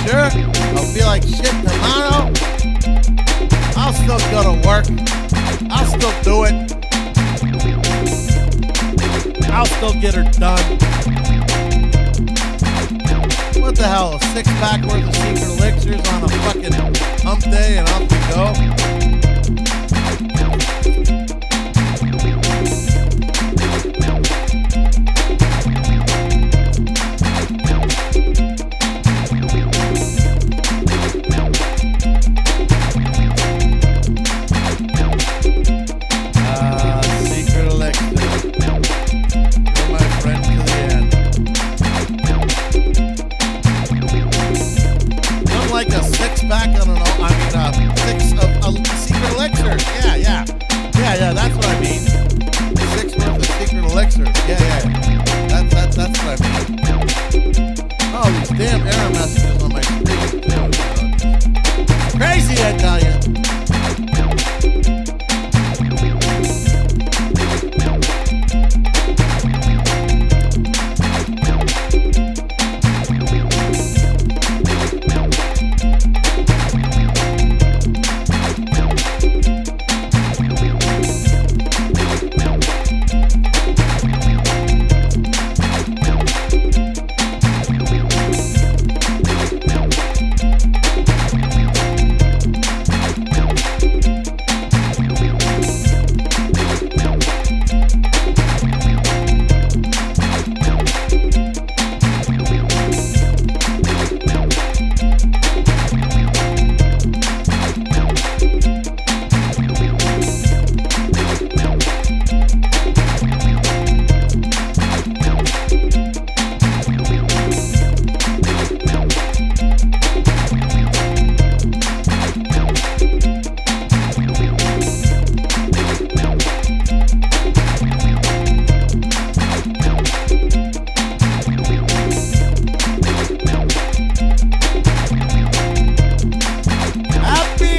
Speaker 2: Sure, I'll feel like shit tomorrow. I'll still go to work. I'll still do it. I'll still get her done. What the hell? A 6-pack worth of secret elixirs on a fucking hump day and off we go? Secret elixir. You're my friend to the end. Like a 6-pack, I don't know. I mean, 6 of a secret elixir. Yeah, that's what I mean. 6 worth of secret elixir. Yeah. That's what I mean. Oh, these damn error messages on my screen, too. Crazy, I tell you.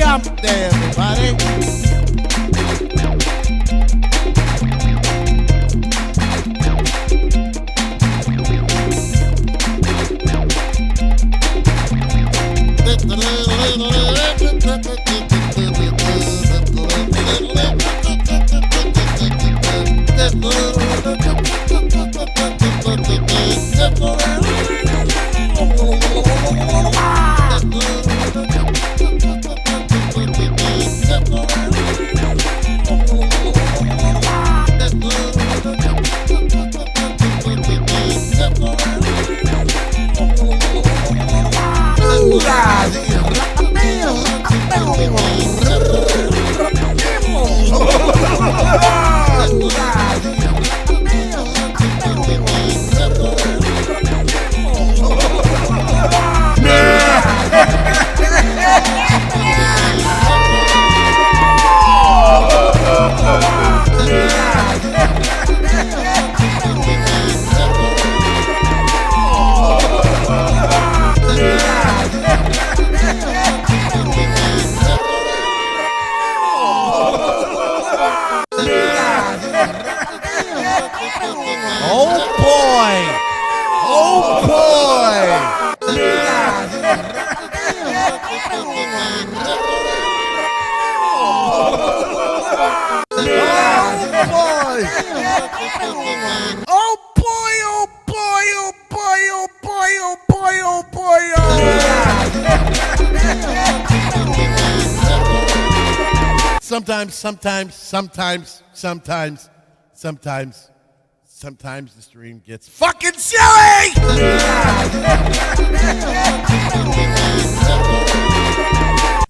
Speaker 2: Hump day, everybody. Sometimes the stream gets fucking silly!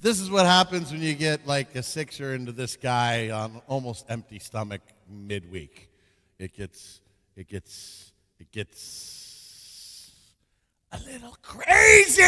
Speaker 2: This is what happens when you get like a sixer into this guy on almost empty stomach midweek. It gets a little crazy.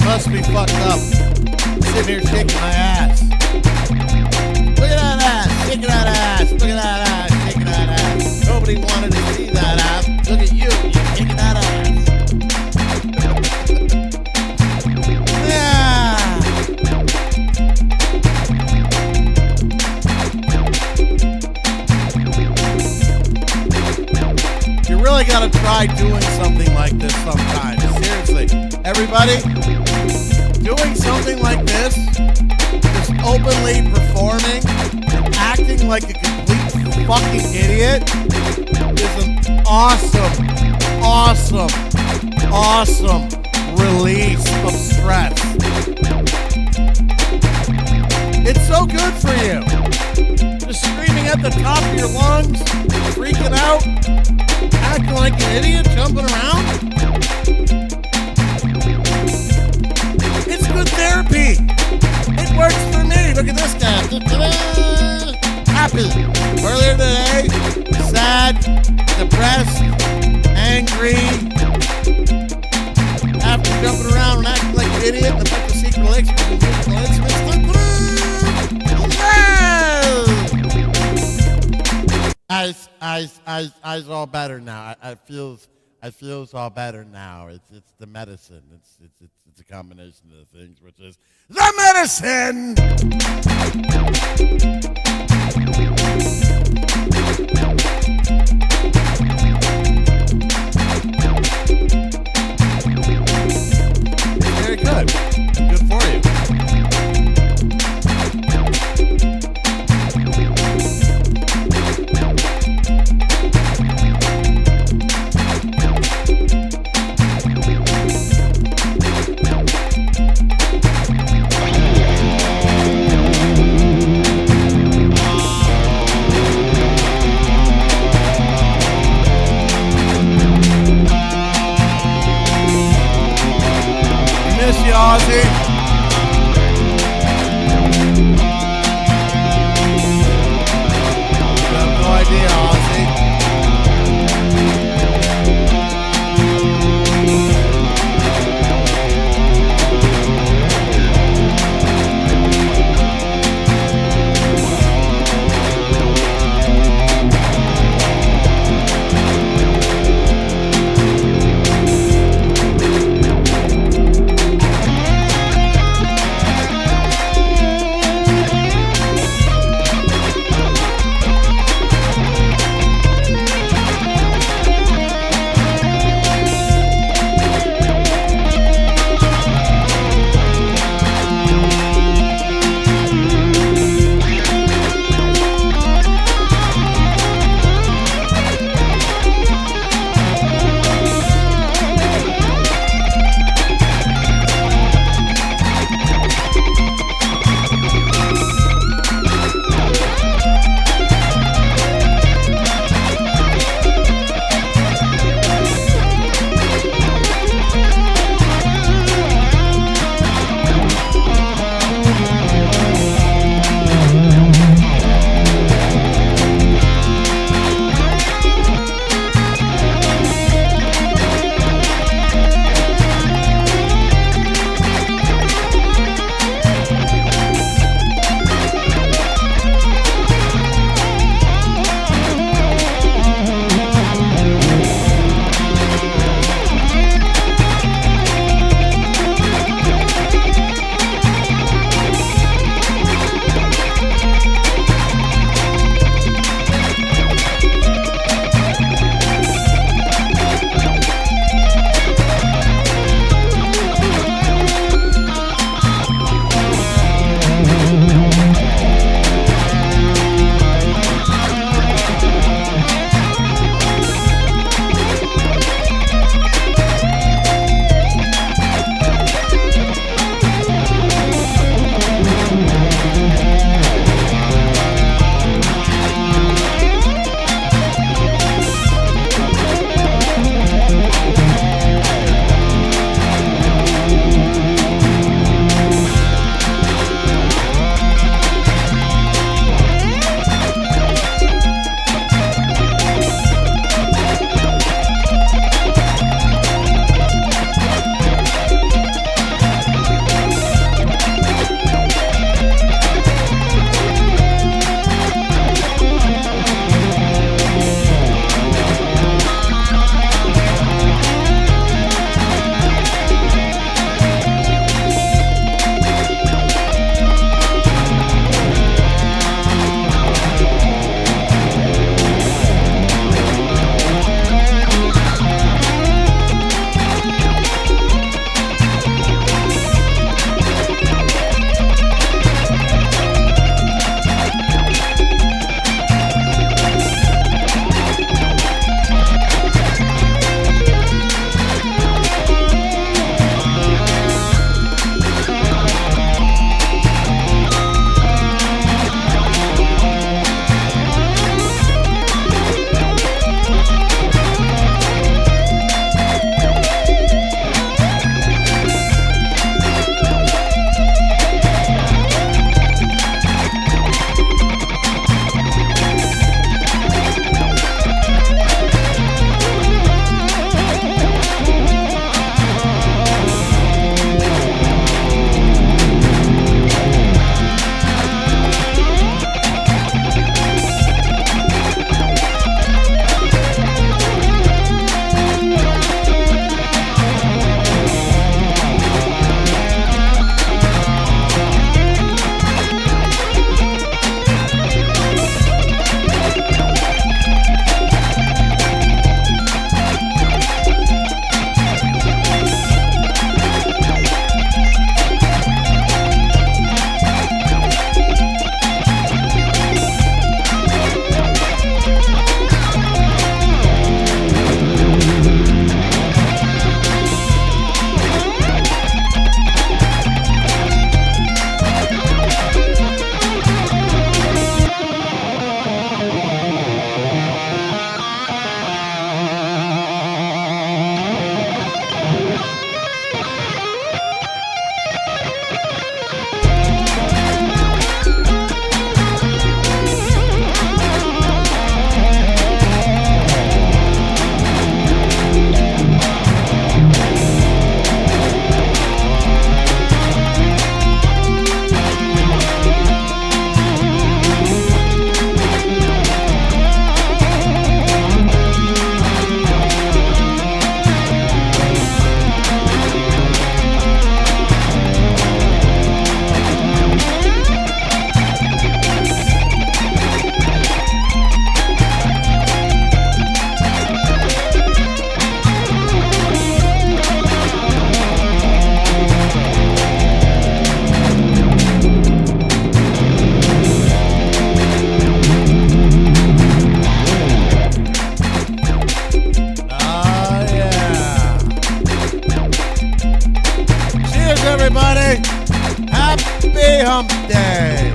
Speaker 2: Must be fucked up. Sitting here shaking my ass. Look at that ass. Shaking that ass. Look at that ass. Shaking that ass. Nobody wanted to see that ass. Look at you. You're shaking that ass. Yeah. You really gotta try doing something like this sometime. Seriously. Everybody, doing something like this, just openly performing and acting like a complete fucking idiot is an awesome release of stress. It's so good for you. Just screaming at the top of your lungs, freaking out, acting like an idiot, jumping around. It's good therapy. It works for me. Look at this guy. Happy. Earlier today, sad, depressed, angry. After jumping around and acting like an idiot, and about the secret lectures and musical instruments. Eyes all better now. I feels all better now. It's the medicine. It's a combination of the things, which is the medicine. It's very good. And good for you. Day.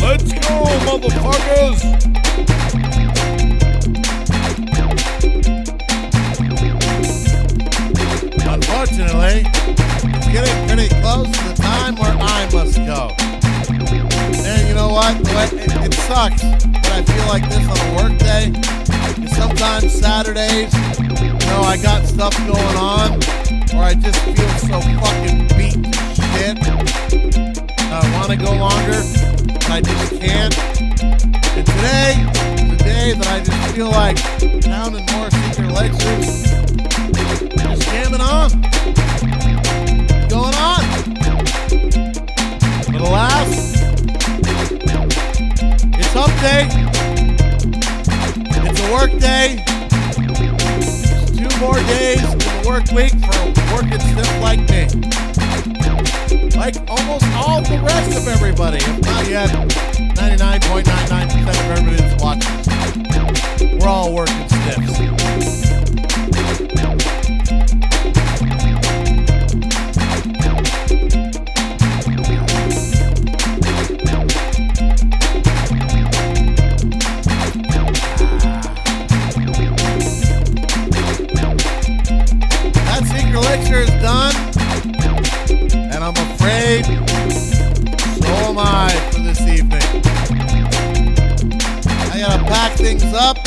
Speaker 3: Let's go, motherfuckers!
Speaker 2: Unfortunately, it's getting pretty close to the time where I must go. And you know what? It sucks that I feel like this on a work day. Because sometimes Saturdays, you know, I got stuff going on where I just feel so fucking beat to shit. I want to go longer, but I just can't. And today is a day that I just feel like pounding more secret elixirs. Just jamming on. Going on. But alas, it's hump day. It's a work day. There's 2 more days in the work week for a working stiff like me. Like almost all the rest of everybody, if not yet 99.99% of everybody that's watching this. We're all working stiffs. That secret elixir is done. And I'm afraid so am I for this evening. I gotta pack things up.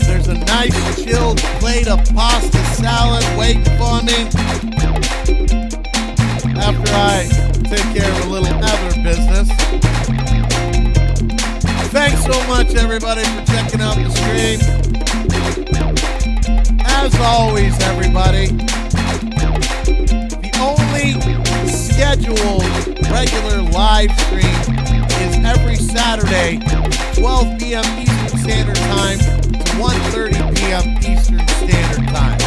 Speaker 2: There's a nice chilled plate of pasta salad waiting for me after I take care of a little other business. Thanks so much, everybody, for checking out the stream. As always, everybody, only scheduled regular live stream is every Saturday, 12 p.m. Eastern Standard Time to 1:30 p.m. Eastern Standard Time.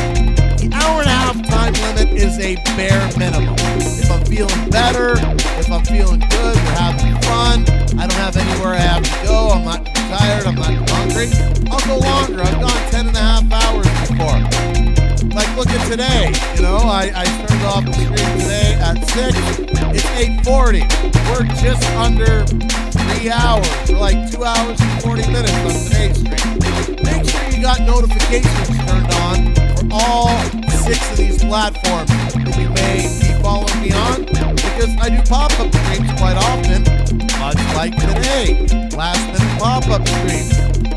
Speaker 2: The hour-and-a-half time limit is a bare minimum. If I'm feeling better, if I'm feeling good, we're having fun, I don't have anywhere I have to go, I'm not tired, I'm not hungry, I'll go longer. I've gone 10 and a half hours before. Like, look at today, you know, I started off the stream today at 6. It's 8:40. We're just under 3 hours. We're like 2 hours and 40 minutes on today's stream. Make sure you got notifications turned on for all 6 of these platforms that you may be following me on, because I do pop-up streams quite often, much like today. Last minute pop-up stream.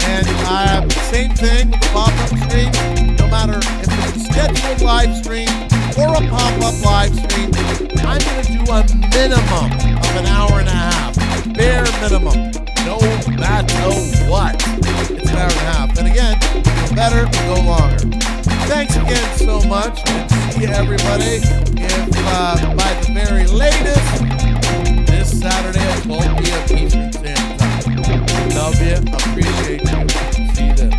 Speaker 2: And same thing with the pop-up stream. No matter if it's a scheduled live stream or a pop-up live stream, I'm going to do a minimum of an hour and a half. Bare minimum. No matter what. It's an hour and a half. And again, feel better, go longer. Thanks again so much. And see you, everybody, if by the very latest, this Saturday at 12 p.m. Eastern Standard Time. Love you. Appreciate you. See you then.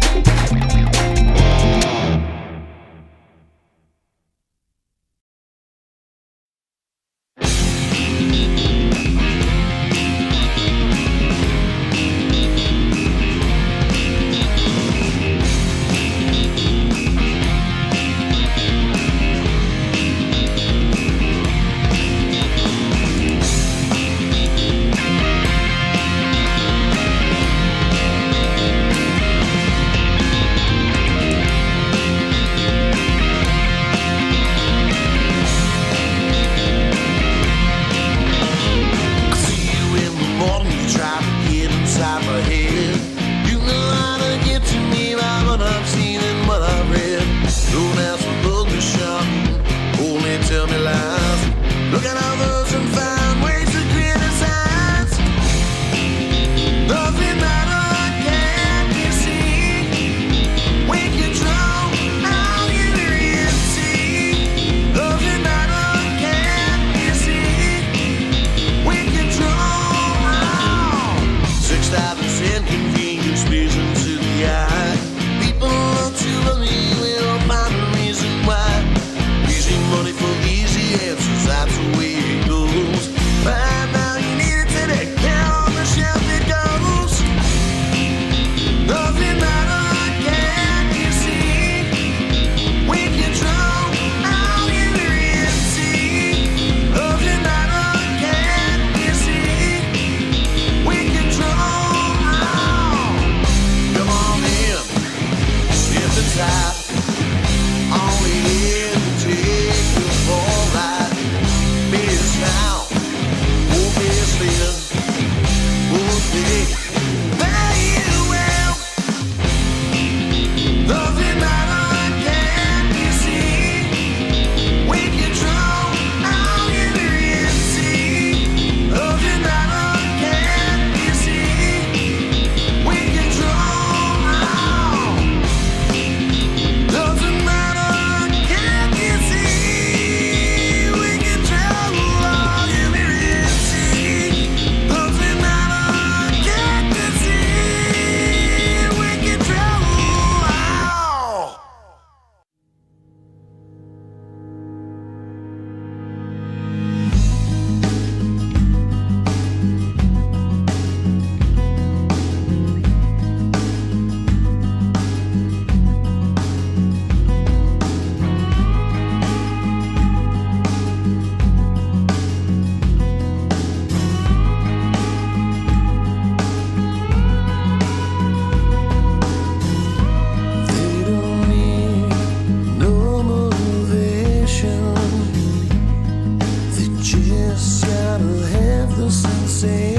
Speaker 1: say